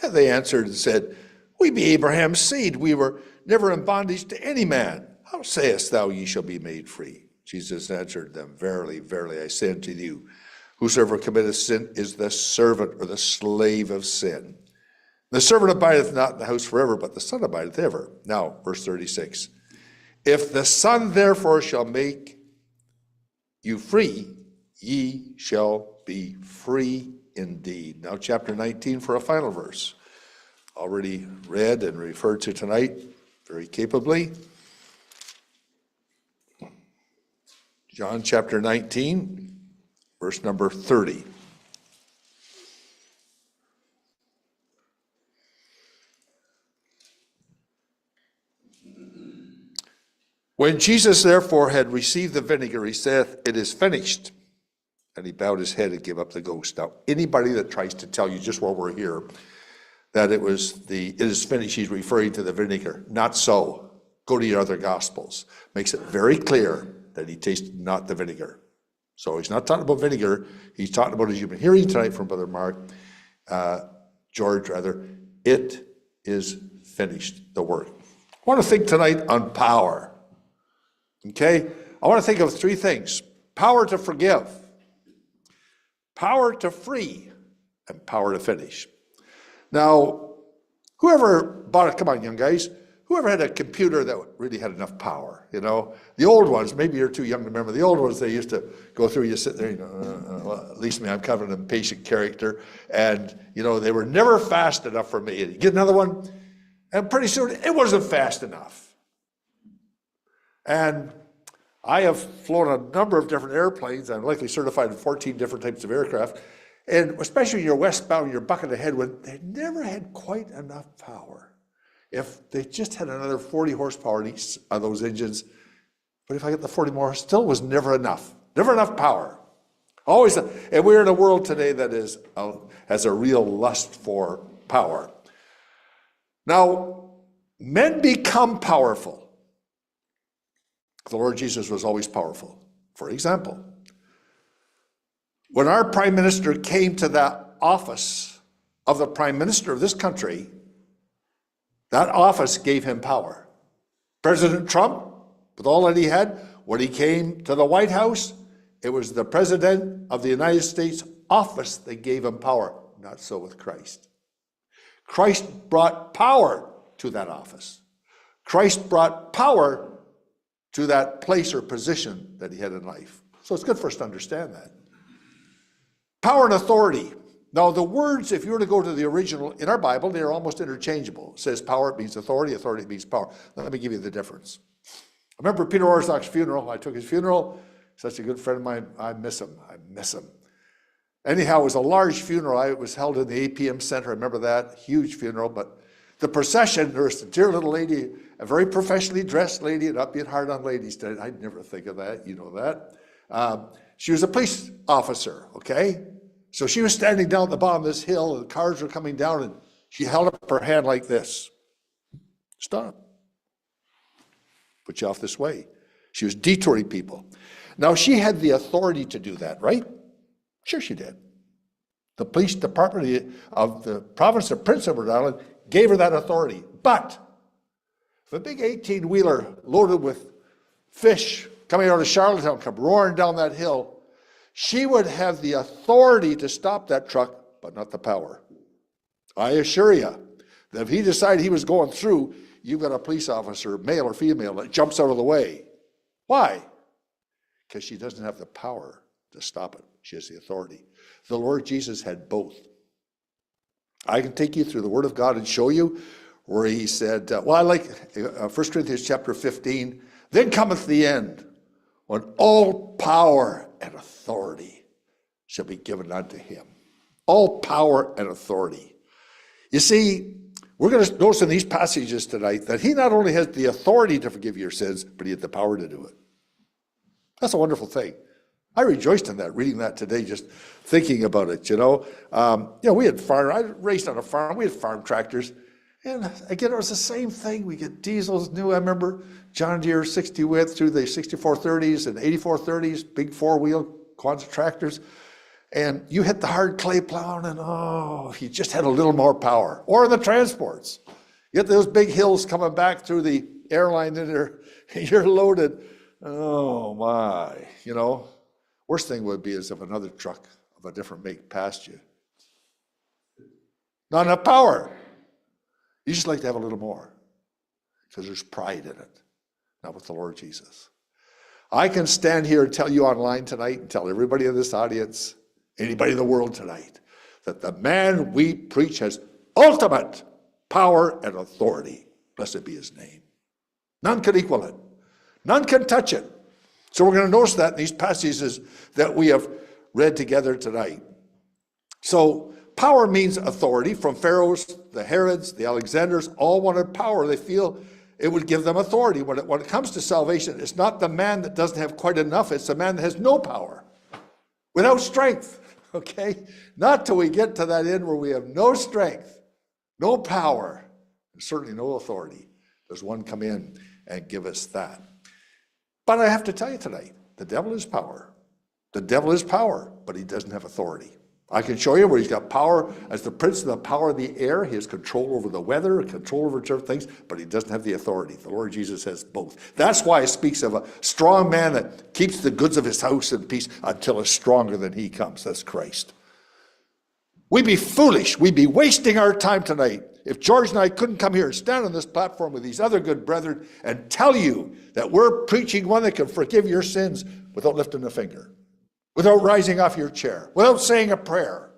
And they answered and said, we be Abraham's seed. We were never in bondage to any man. How sayest thou, ye shall be made free? Jesus answered them, verily, verily, I say unto you, whosoever committeth sin is the servant or the slave of sin. The servant abideth not in the house forever, but the Son abideth ever. Now, verse 36. If the Son therefore shall make you free, ye shall be free indeed. Now, chapter 19 for a final verse. Already read and referred to tonight very capably. John chapter 19, verse number 30. When Jesus therefore had received the vinegar, he saith, it is finished. And he bowed his head and gave up the ghost. Now, anybody that tries to tell you just while we're here that it is finished, he's referring to the vinegar. Not so. Go to your other Gospels. Makes it very clear that he tasted not the vinegar. So he's not talking about vinegar. He's talking about, as you've been hearing tonight from Brother George, it is finished, the work. I want to think tonight on power. Okay? I want to think of three things. Power to forgive, power to free, and power to finish. Now, whoever bought it, come on, young guys, whoever had a computer that really had enough power, you know, the old ones, maybe you're too young to remember, the old ones, they used to go through, you sit there, you know, well, at least me, I'm kind of an impatient character, and, you know, they were never fast enough for me. You get another one, and pretty soon it wasn't fast enough. And I have flown a number of different airplanes. I'm likely certified in 14 different types of aircraft. And especially when you're westbound, you're bucking ahead when they never had quite enough power. If they just had another 40 horsepower in each of those engines, but if I get the 40 more, still was never enough. Never enough power. Always, and we're in a world today that has a real lust for power. Now, men become powerful. The Lord Jesus was always powerful. For example, when our prime minister came to the office of the prime minister of this country, that office gave him power. President Trump, with all that he had, when he came to the White House, it was the president of the United States office that gave him power. Not so with Christ. Christ brought power to that office. Christ brought power to that place or position that he had in life. So it's good for us to understand that. Power and authority. Now the words, if you were to go to the original, in our Bible, they are almost interchangeable. It says power, it means authority, authority means power. Now, let me give you the difference. I remember Peter Orzach's funeral. I took his funeral. Such a good friend of mine. I miss him. Anyhow, it was a large funeral. It was held in the APM Center. I remember that. Huge funeral. But the procession, there was a dear little lady, a very professionally dressed lady, and not being hard on ladies today. I'd never think of that. You know that. She was a police officer, okay? So she was standing down at the bottom of this hill, and the cars were coming down, and she held up her hand like this. Stop. Put you off this way. She was detouring people. Now, she had the authority to do that, right? Sure she did. The police department of the province of Prince Edward Island gave her that authority. But if a big 18-wheeler loaded with fish coming out of Charlottetown come roaring down that hill, she would have the authority to stop that truck, but not the power. I assure you that if he decided he was going through, you've got a police officer, male or female, that jumps out of the way. Why? Because she doesn't have the power to stop it. She has the authority. The Lord Jesus had both. I can take you through the Word of God and show you where he said, well, I like 1 Corinthians chapter 15, then cometh the end, when all power and authority shall be given unto him. All power and authority. You see, we're going to notice in these passages tonight that he not only has the authority to forgive your sins, but he had the power to do it. That's a wonderful thing. I rejoiced in that, reading that today, just thinking about it, we had I raced on a farm, we had farm tractors, and again, it was the same thing. We get diesels new. I remember John Deere 60 width through the 6430s and 8430s, big four-wheel Quonset tractors, and you hit the hard clay plowing, and you just had a little more power. Or the transports. You get those big hills coming back through the airline, and you're loaded. Oh my, Worst thing would be is if another truck of a different make passed you. Not enough power. You just like to have a little more because there's pride in it, not with the Lord Jesus. I can stand here and tell you online tonight and tell everybody in this audience, anybody in the world tonight, that the man we preach has ultimate power and authority. Blessed be his name. None can equal it. None can touch it. So we're going to notice that in these passages that we have read together tonight. So power means authority. From Pharaohs, the Herods, the Alexanders, all wanted power. They feel it would give them authority. When it comes to salvation, it's not the man that doesn't have quite enough. It's the man that has no power, without strength, okay? Not till we get to that end where we have no strength, no power, and certainly no authority. Does one come in and give us that? But I have to tell you tonight, the devil is power. The devil is power, but he doesn't have authority. I can show you where he's got power as the prince of the power of the air. He has control over the weather, control over certain things, but he doesn't have the authority. The Lord Jesus has both. That's why it speaks of a strong man that keeps the goods of his house in peace until a stronger than he comes. That's Christ. We'd be foolish. We'd be wasting our time tonight if George and I couldn't come here and stand on this platform with these other good brethren and tell you that we're preaching one that can forgive your sins without lifting a finger, without rising off your chair, without saying a prayer.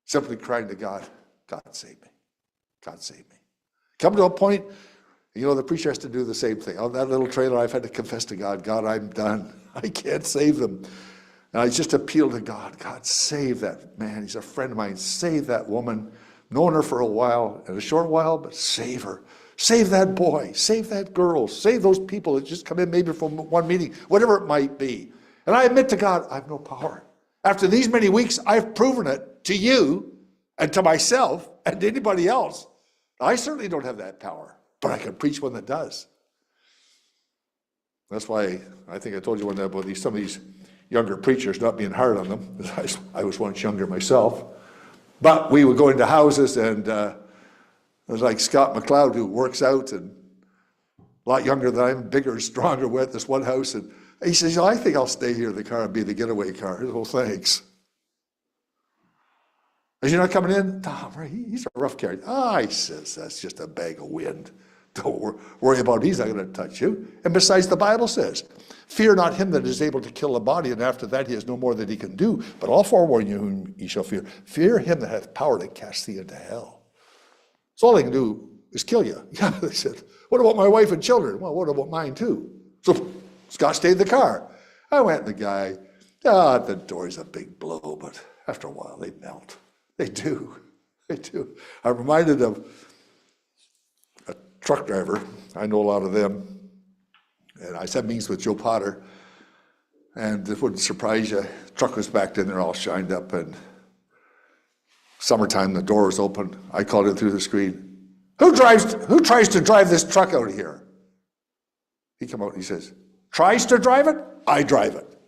Simply crying to God, God save me. God save me. Come to a point, the preacher has to do the same thing. On that little trailer, I've had to confess to God, God, I'm done. I can't save them. And I just appeal to God, God, save that man. He's a friend of mine. Save that woman. Known her for a while, and a short while, but save her. Save that boy. Save that girl. Save those people that just come in maybe from one meeting, whatever it might be. And I admit to God, I have no power. After these many weeks, I've proven it to you and to myself and to anybody else. I certainly don't have that power, but I can preach one that does. That's why I think I told you one day about some of these younger preachers, not being hard on them, because I was once younger myself. But we would go into houses, and it was like Scott McLeod, who works out and a lot younger than I am, bigger and stronger, with this one house. And he says, I think I'll stay here in the car and be the getaway car. He says, well, thanks. Is he not coming in? No, he's a rough character. He says, that's just a bag of wind. Don't worry about it. He's not going to touch you. And besides, the Bible says, fear not him that is able to kill the body, and after that he has no more that he can do. But I'll forewarn you whom ye shall fear. Fear him that hath power to cast thee into hell. So all he can do is kill you. Yeah, they said, what about my wife and children? Well, what about mine too? So Scott stayed in the car. I went, and the guy, the door's a big blow, but after a while they melt. They do. They do. I'm reminded of a truck driver. I know a lot of them. And I had meetings with Joe Potter. And it wouldn't surprise you, the truck was backed in there all shined up, and summertime, the door was open. I called in through the screen, who tries to drive this truck out of here? He come out and he says, tries to drive it? I drive it.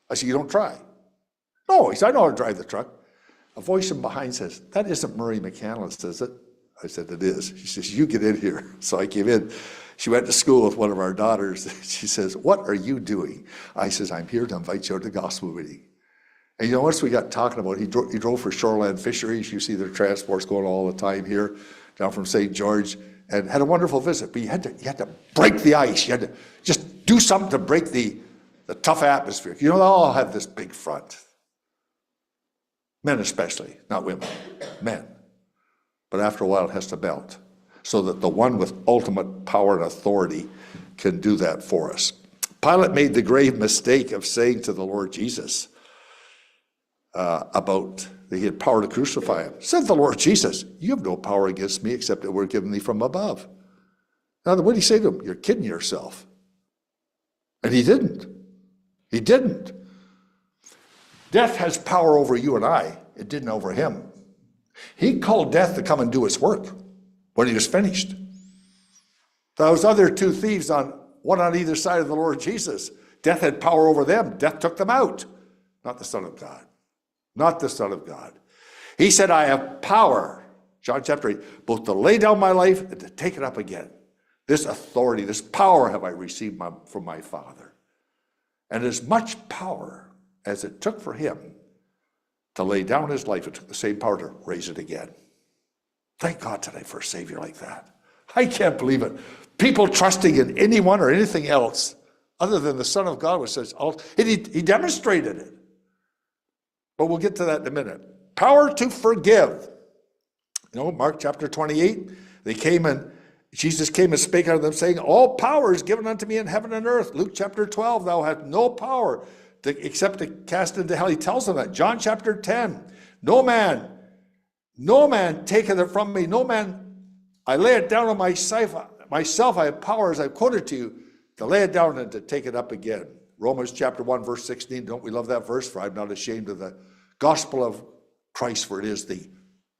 I said, you don't try. No, he said, I know how to drive the truck. A voice from behind says, that isn't Murray McCandless, is it? I said, it is. She says, you get in here. So I came in. She went to school with one of our daughters. She says, what are you doing? I says, I'm here to invite you to the gospel meeting. And you know, once we got talking about it, he drove for Shoreland Fisheries. You see their transports going all the time here, down from St. George, and had a wonderful visit. But you had to break the ice. You had to just do something to break the tough atmosphere. You know, they all have this big front. Men especially, not women, men. But after a while, it has to melt, so that the one with ultimate power and authority can do that for us. Pilate made the grave mistake of saying to the Lord Jesus about that he had power to crucify him. Said the Lord Jesus, you have no power against me except that we're given thee from above. Now, what did he say to him? You're kidding yourself. And he didn't. He didn't. Death has power over you and I. It didn't over him. He called death to come and do its work when he was finished. Those other two thieves, one on either side of the Lord Jesus, death had power over them. Death took them out. Not the Son of God. Not the Son of God. He said, I have power, John chapter 8, both to lay down my life and to take it up again. This authority, this power have I received from my Father. And as much power as it took for him to lay down his life, it took the same power to raise it again. Thank God today for a Savior like that. I can't believe it. People trusting in anyone or anything else other than the Son of God, which says, he demonstrated it. But we'll get to that in a minute. Power to forgive. You know, Mark chapter 28, Jesus came and spake unto them, saying, all power is given unto me in heaven and earth. Luke chapter 12, thou hast no power except to cast into hell. He tells them that. John chapter 10, no man taketh it from me. No man, I lay it down on myself. I have power, as I've quoted to you, to lay it down and to take it up again. Romans chapter 1, verse 16, don't we love that verse? For I'm not ashamed of the gospel of Christ, for it is the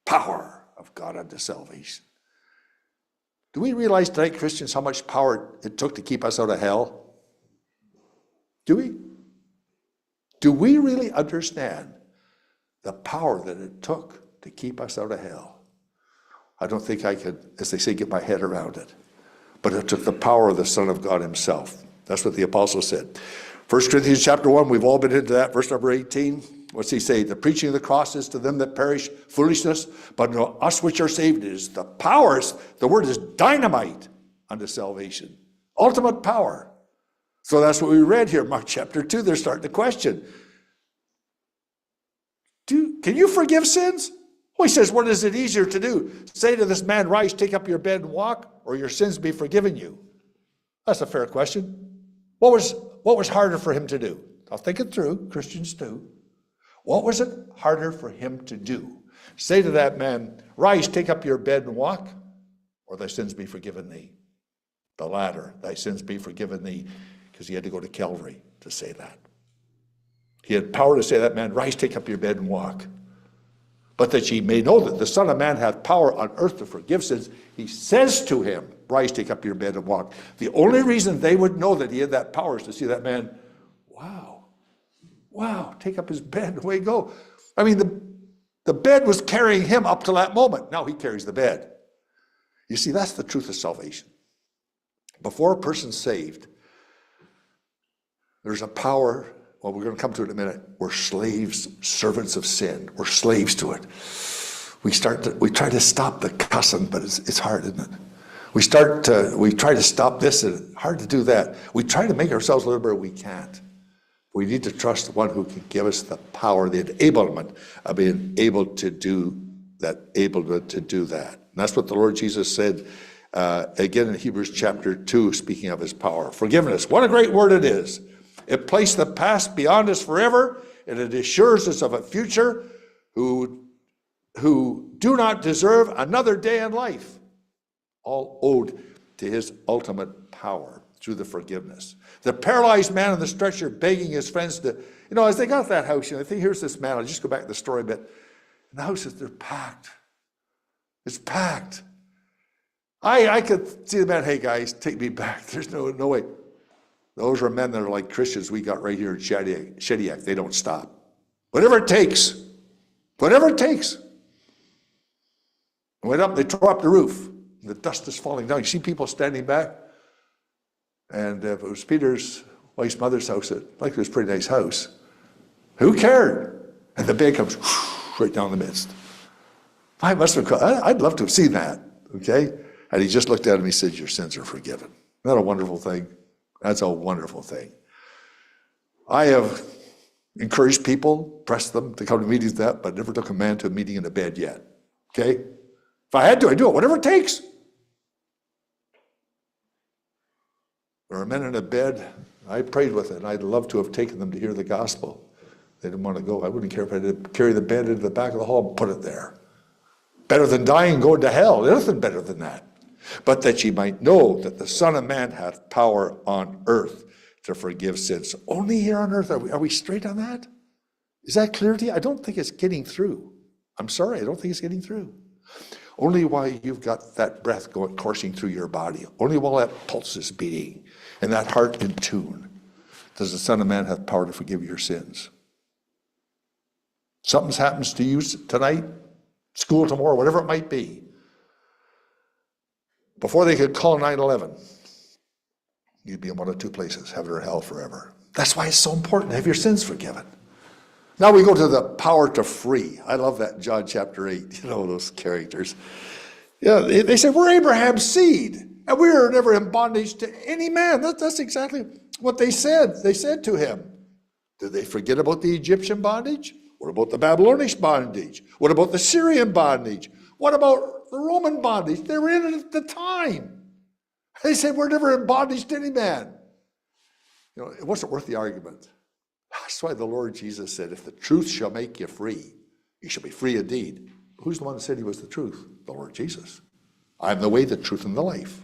power of God unto salvation. Do we realize tonight, Christians, how much power it took to keep us out of hell? Do we? Do we really understand the power that it took to keep us out of hell? I don't think I could, as they say, get my head around it. But it took the power of the Son of God himself. That's what the apostle said. 1 Corinthians chapter 1, we've all been into that, verse number 18. What's he say? The preaching of the cross is to them that perish foolishness, but to us which are saved is the powers. The word is dynamite unto salvation. Ultimate power. So that's what we read here, Mark chapter 2. They're starting to question. Can you forgive sins? Well, he says, what is it easier to do? Say to this man, rise, take up your bed and walk, or your sins be forgiven you? That's a fair question. What was harder for him to do? I'll think it through. Christians do. What was it harder for him to do? Say to that man, rise, take up your bed and walk, or thy sins be forgiven thee. The latter, thy sins be forgiven thee, because he had to go to Calvary to say that. He had power to say to that man, rise, take up your bed and walk. But that ye may know that the Son of Man hath power on earth to forgive sins, he says to him, rise, take up your bed and walk. The only reason they would know that he had that power is to see that man, wow, take up his bed and away go. I mean, the bed was carrying him up to that moment. Now he carries the bed. You see, that's the truth of salvation. Before a person's saved, there's a power. Well, we're going to come to it in a minute. We're slaves, servants of sin. We're slaves to it. We try to stop the cussing, but it's hard, isn't it? We try to stop this, and it's hard to do that. We try to make ourselves a little better. We can't. We need to trust the one who can give us the power, the enablement of being able to do that, And that's what the Lord Jesus said again in Hebrews chapter 2, speaking of his power. Forgiveness, what a great word it is. It placed the past beyond us forever, and it assures us of a future who do not deserve another day in life, all owed to his ultimate power. through the forgiveness. The paralyzed man on the stretcher begging his friends to, as they got that house, I think here's this man, I'll just go back to the story a bit. And the houses, they're packed. It's packed. I could see the man, hey guys, take me back. There's no way. Those are men that are like Christians we got right here in Shediac. They don't stop. Whatever it takes. Whatever it takes. Went up, they tore up the roof. The dust is falling down. You see people standing back. And if it was Peter's wife's mother's house, it was a pretty nice house. Who cared? And the bag comes right down the midst. I must have, I'd love to have seen that, okay? And he just looked at him and he said, your sins are forgiven. Isn't that a wonderful thing? That's a wonderful thing. I have encouraged people, pressed them to come to meetings but never took a man to a meeting in a bed yet, okay? If I had to, I'd do it, whatever it takes. There are men in a bed, I prayed with it, and I'd love to have taken them to hear the gospel. They didn't want to go. I wouldn't care if I had to carry the bed into the back of the hall and put it there. Better than dying and going to hell. There's nothing better than that. But that ye might know that the Son of Man hath power on earth to forgive sins. Only here on earth. Are we straight on that? Is that clear to you? I don't think it's getting through. I'm sorry, I don't think it's getting through. Only while you've got that breath coursing through your body, only while that pulse is beating and that heart in tune, does the Son of Man have power to forgive your sins. Something happens to you tonight, school tomorrow, whatever it might be. Before they could call 9/11, you'd be in one of two places, heaven or hell forever. That's why it's so important to have your sins forgiven. Now we go to the power to free. I love that in John chapter 8, those characters. Yeah, they said, we're Abraham's seed, and we are never in bondage to any man. That's exactly what they said. They said to him. Did they forget about the Egyptian bondage? What about the Babylonian bondage? What about the Syrian bondage? What about the Roman bondage? They were in it at the time. They said, we're never in bondage to any man. It wasn't worth the argument. That's why the Lord Jesus said, if the truth shall make you free, you shall be free indeed. Who's the one that said he was the truth? The Lord Jesus. I am the way, the truth, and the life.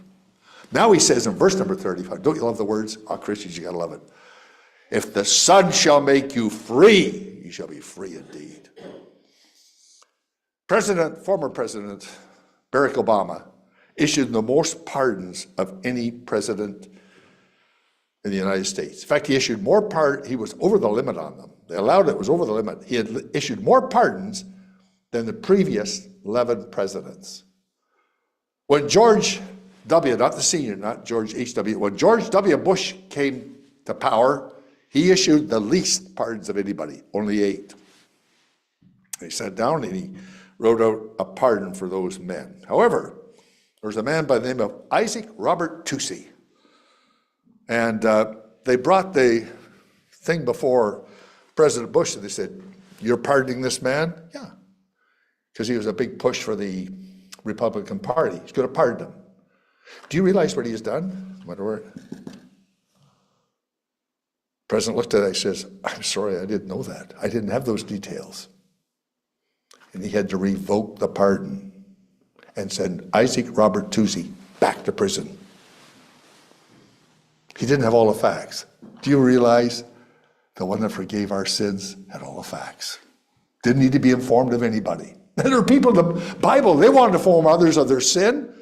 Now he says in verse number 35, don't you love the words? Christians, you gotta love it. If the Son shall make you free, you shall be free indeed. Former President Barack Obama issued the most pardons of any president in the United States. In fact, he issued more he was over the limit on them. They allowed it was over the limit. He had issued more pardons than the previous 11 presidents. When George W., not the senior, not George H.W., when George W. Bush came to power, he issued the least pardons of anybody, only 8. He sat down and he wrote out a pardon for those men. However, there was a man by the name of Isaac Robert Toucey. And they brought the thing before President Bush and they said, you're pardoning this man? Yeah, because he was a big push for the Republican Party. He's going to pardon him. Do you realize what he has done? President looked at it and says, I'm sorry, I didn't know that. I didn't have those details. And he had to revoke the pardon and send Isaac Robert Toucey back to prison. He didn't have all the facts. Do you realize the one that forgave our sins had all the facts? Didn't need to be informed of anybody. There are people in the Bible, they wanted to inform others of their sin.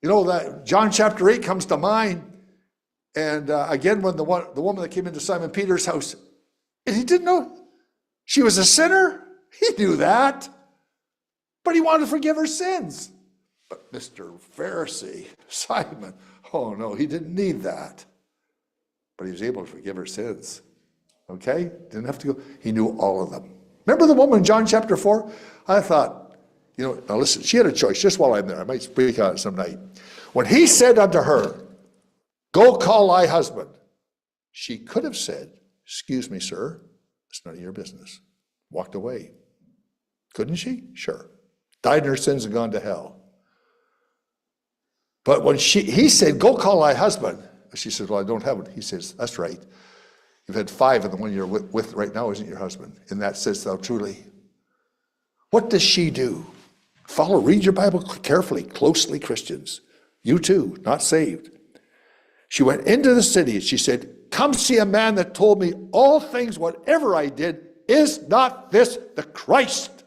That John chapter 8 comes to mind. And again, when the woman that came into Simon Peter's house, and he didn't know she was a sinner. He knew that. But he wanted to forgive her sins. But Mr. Pharisee, Simon, oh no, he didn't need that. But he was able to forgive her sins. Okay? Didn't have to go. He knew all of them. Remember the woman in John chapter 4? I thought, now listen, she had a choice. Just while I'm there, I might speak on it some night. When he said unto her, go call thy husband, she could have said, excuse me, sir, it's none of your business. Walked away. Couldn't she? Sure. Died in her sins and gone to hell. But when he said, go call thy husband, she said, well, I don't have one. He says, that's right. You've had 5, and the one you're with right now isn't your husband. And that says thou truly. What does she do? Read your Bible carefully, closely, Christians. You too, not saved. She went into the city and she said, come see a man that told me all things, whatever I did. Is not this the Christ?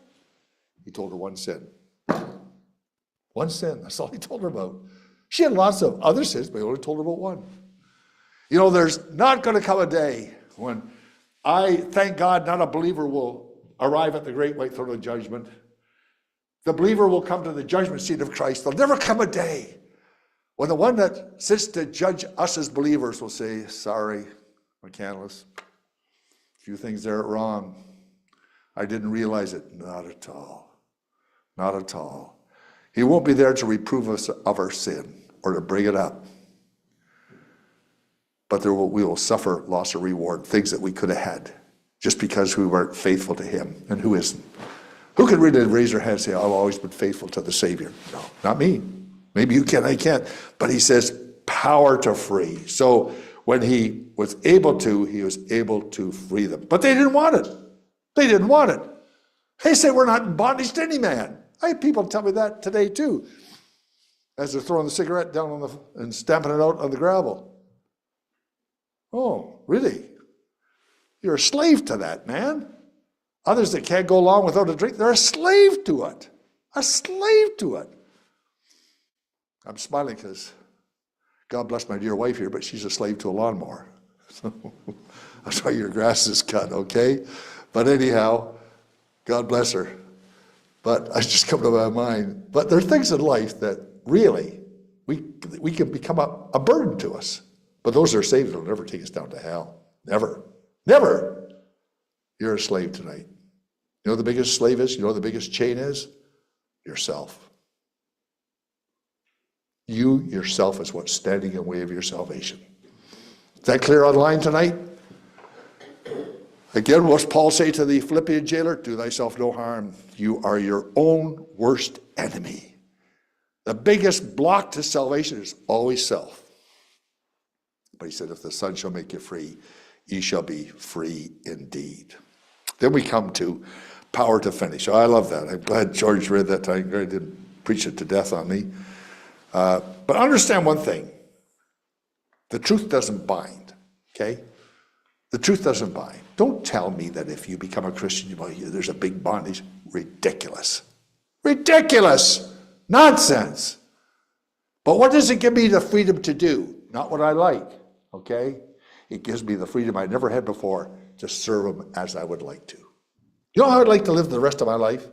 He told her one sin. One sin, that's all he told her about. She had lots of other sins, but he only told her about one. You know, there's not going to come a day when thank God, not a believer will arrive at the great white throne of judgment. The believer will come to the judgment seat of Christ. There'll never come a day when the one that sits to judge us as believers will say, sorry, McCandless, a few things there are wrong. I didn't realize it. Not at all. Not at all. He won't be there to reprove us of our sin or to bring it up. But we will suffer loss of reward, things that we could have had, just because we weren't faithful to him. And who isn't? Who can really raise their hand and say, I've always been faithful to the Savior? No, not me. Maybe you can, I can't. But he says, power to free. So when he was able to free them. But they didn't want it. They didn't want it. They say, we're not in bondage to any man. I have people tell me that today too, as they're throwing the cigarette down and stamping it out on the gravel. Oh, really? You're a slave to that, man. Others that can't go along without a drink, they're a slave to it. A slave to it. I'm smiling because God bless my dear wife here, but she's a slave to a lawnmower. So that's why your grass is cut, okay? But anyhow, God bless her. But I just come to my mind. But there are things in life that really, we can become a burden to us. But those that are saved will never take us down to hell. Never. Never. You're a slave tonight. You know what the biggest slave is? You know what the biggest chain is? Yourself. You yourself is what's standing in the way of your salvation. Is that clear online tonight? Again, what's Paul say to the Philippian jailer? Do thyself no harm. You are your own worst enemy. The biggest block to salvation is always self. But he said, if the Son shall make you free, ye shall be free indeed. Then we come to power to finish. Oh, I love that. I'm glad George read that. I didn't preach it to death on me. But understand one thing. The truth doesn't bind, okay? The truth doesn't bind. Don't tell me that if you become a Christian, there's a big bondage. Ridiculous. Ridiculous. Nonsense. But what does it give me the freedom to do? Not what I like, okay? It gives me the freedom I never had before to serve him as I would like to. You know how I'd like to live the rest of my life?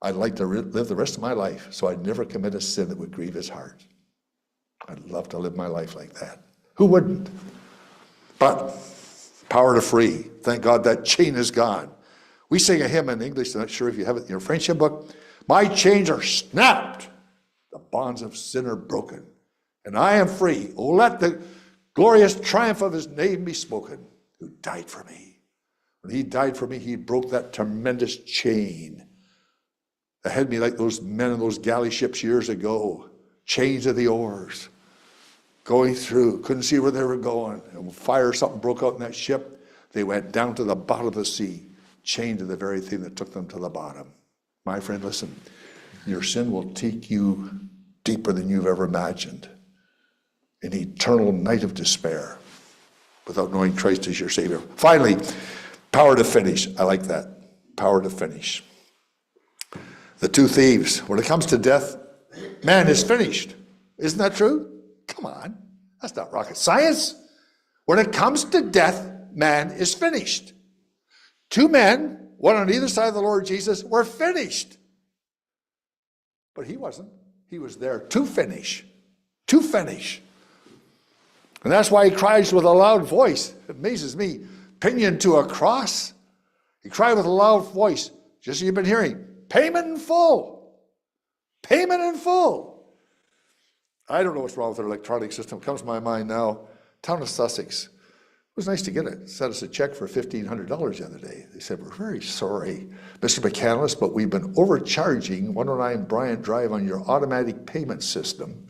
I'd like to live the rest of my life so I'd never commit a sin that would grieve his heart. I'd love to live my life like that. Who wouldn't? But power to free. Thank God that chain is gone. We sing a hymn in English, I'm not sure if you have it in your French hymn book. My chains are snapped. The bonds of sin are broken. And I am free. Oh, let the glorious triumph of his name be spoken, who died for me. When he died for me, he broke that tremendous chain that had me like those men in those galley ships years ago, chains of the oars, going through, couldn't see where they were going. And fire, something broke out in that ship. They went down to the bottom of the sea, chained to the very thing that took them to the bottom. My friend, listen, your sin will take you deeper than you've ever imagined. An eternal night of despair without knowing Christ as your Savior. Finally, power to finish. I like that. Power to finish. The two thieves, when it comes to death, man is finished. Isn't that true? Come on. That's not rocket science. When it comes to death, man is finished. Two men, one on either side of the Lord Jesus, were finished. But he wasn't. He was there to finish. To finish. And that's why he cries with a loud voice. It amazes me. Pinioned to a cross. He cried with a loud voice, just as you've been hearing, payment in full. Payment in full. I don't know what's wrong with their electronic system. It comes to my mind now. Town of Sussex. It was nice to get it. Sent us a check for $1,500 the other day. They said, we're very sorry, Mr. McCandless, but we've been overcharging 109 Bryant Drive on your automatic payment system.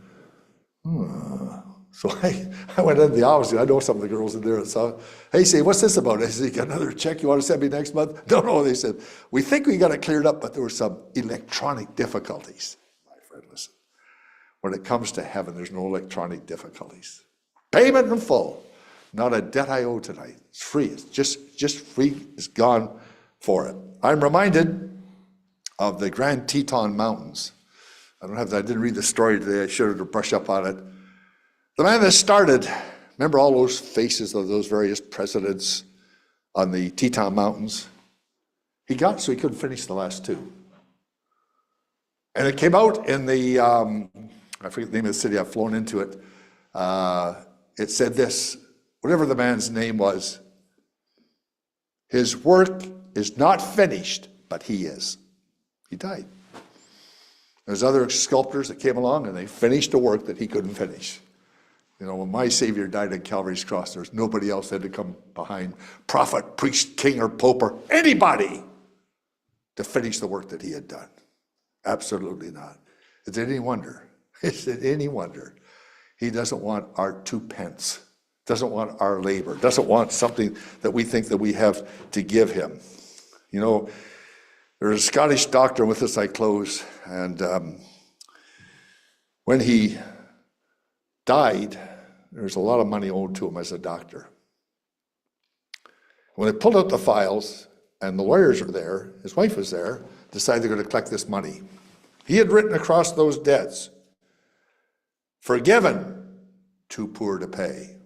So I went into the office, and I know some of the girls in there, and saw, hey, say, what's this about? I said, you got another check you want to send me next month? No, they said, we think we got it cleared up, but there were some electronic difficulties. My friend, listen, when it comes to heaven, there's no electronic difficulties. Payment in full. Not a debt I owe tonight. It's free. It's just free. It's gone for it. I'm reminded of the Grand Teton Mountains. I didn't read the story today. I should have brushed up on it. The man that started, remember all those faces of those various presidents on the Teton Mountains? He got so he couldn't finish the last two. And it came out in the, I forget the name of the city, I've flown into it. It said this, whatever the man's name was, his work is not finished, but he is. He died. There's other sculptors that came along and they finished the work that he couldn't finish. You know, when my Savior died on Calvary's cross, there's nobody else that had to come behind, prophet, priest, king, or pope, or anybody to finish the work that he had done. Absolutely not. Is it any wonder? Is it any wonder? He doesn't want our 2 pence, doesn't want our labor, doesn't want something that we think that we have to give him. You know, there's a Scottish doctor, with this I close, and when he died, there's a lot of money owed to him as a doctor. When they pulled out the files, and the lawyers were there, his wife was there, decided they're going to collect this money. He had written across those debts, forgiven, too poor to pay.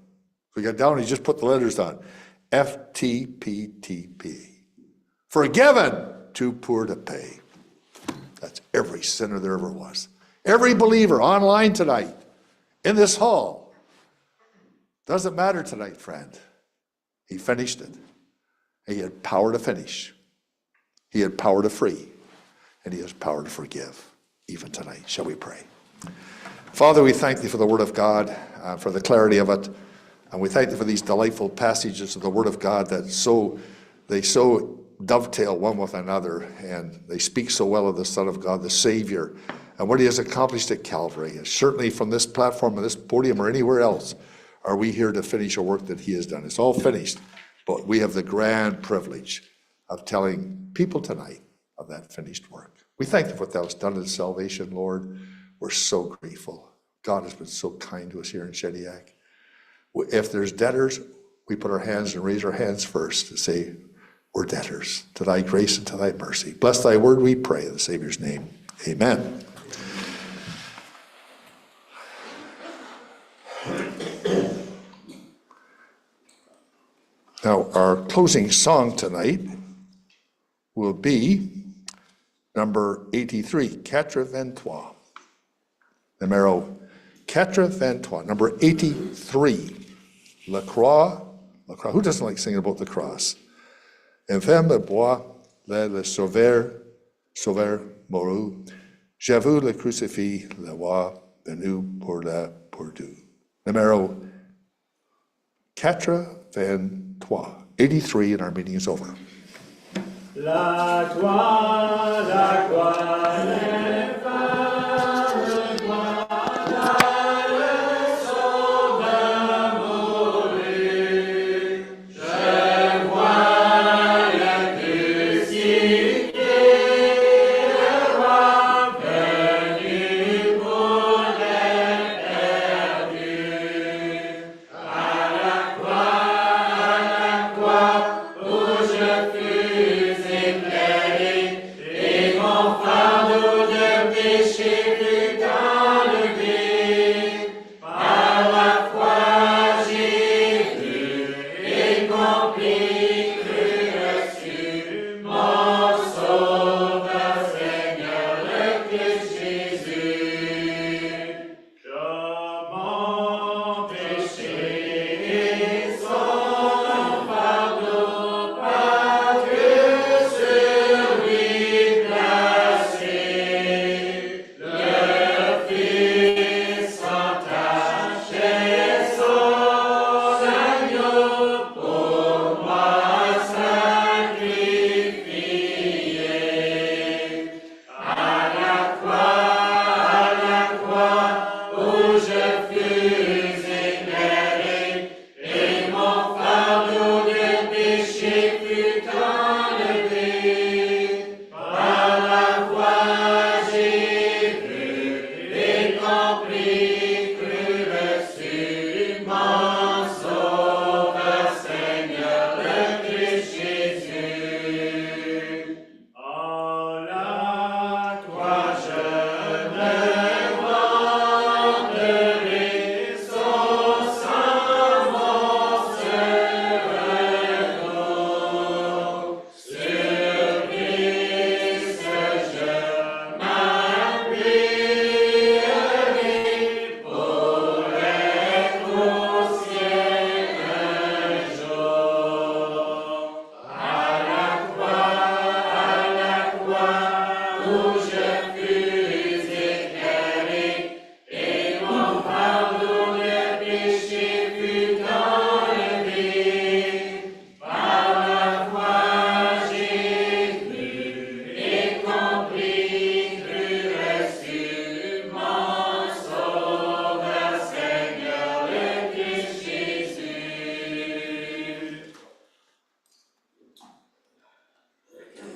We got down, he just put the letters on, FTPTP. Forgiven, too poor to pay. That's every sinner there ever was. Every believer online tonight, in this hall. Doesn't matter tonight, friend. He finished it. He had power to finish. He had power to free. And he has power to forgive, even tonight. Shall we pray? Father, we thank thee for the word of God, for the clarity of it. And we thank thee for these delightful passages of the word of God that they so dovetail one with another, and they speak so well of the Son of God, the Savior, and what he has accomplished at Calvary. And certainly from this platform, or this podium, or anywhere else, are we here to finish a work that he has done. It's all finished, but we have the grand privilege of telling people tonight of that finished work. We thank thee for what thou hast done in salvation, Lord. We're so grateful. God has been so kind to us here in Shediac. If there's debtors, we put our hands and raise our hands first to say, we're debtors to thy grace and to thy mercy. Bless thy word, we pray, in the Savior's name. Amen. Now, our closing song tonight will be number 83, Quatre Vingt Trois. Numero Quatre Vingt Trois, number 83, La Croix. La Croix. Who doesn't like singing about the cross? Infâme me bois, le sauveur mourut. J'avoue le crucifix, le roi venu pour la pourdu. Numero Quatre Vingt Trois. 83, and our meeting is over. La toi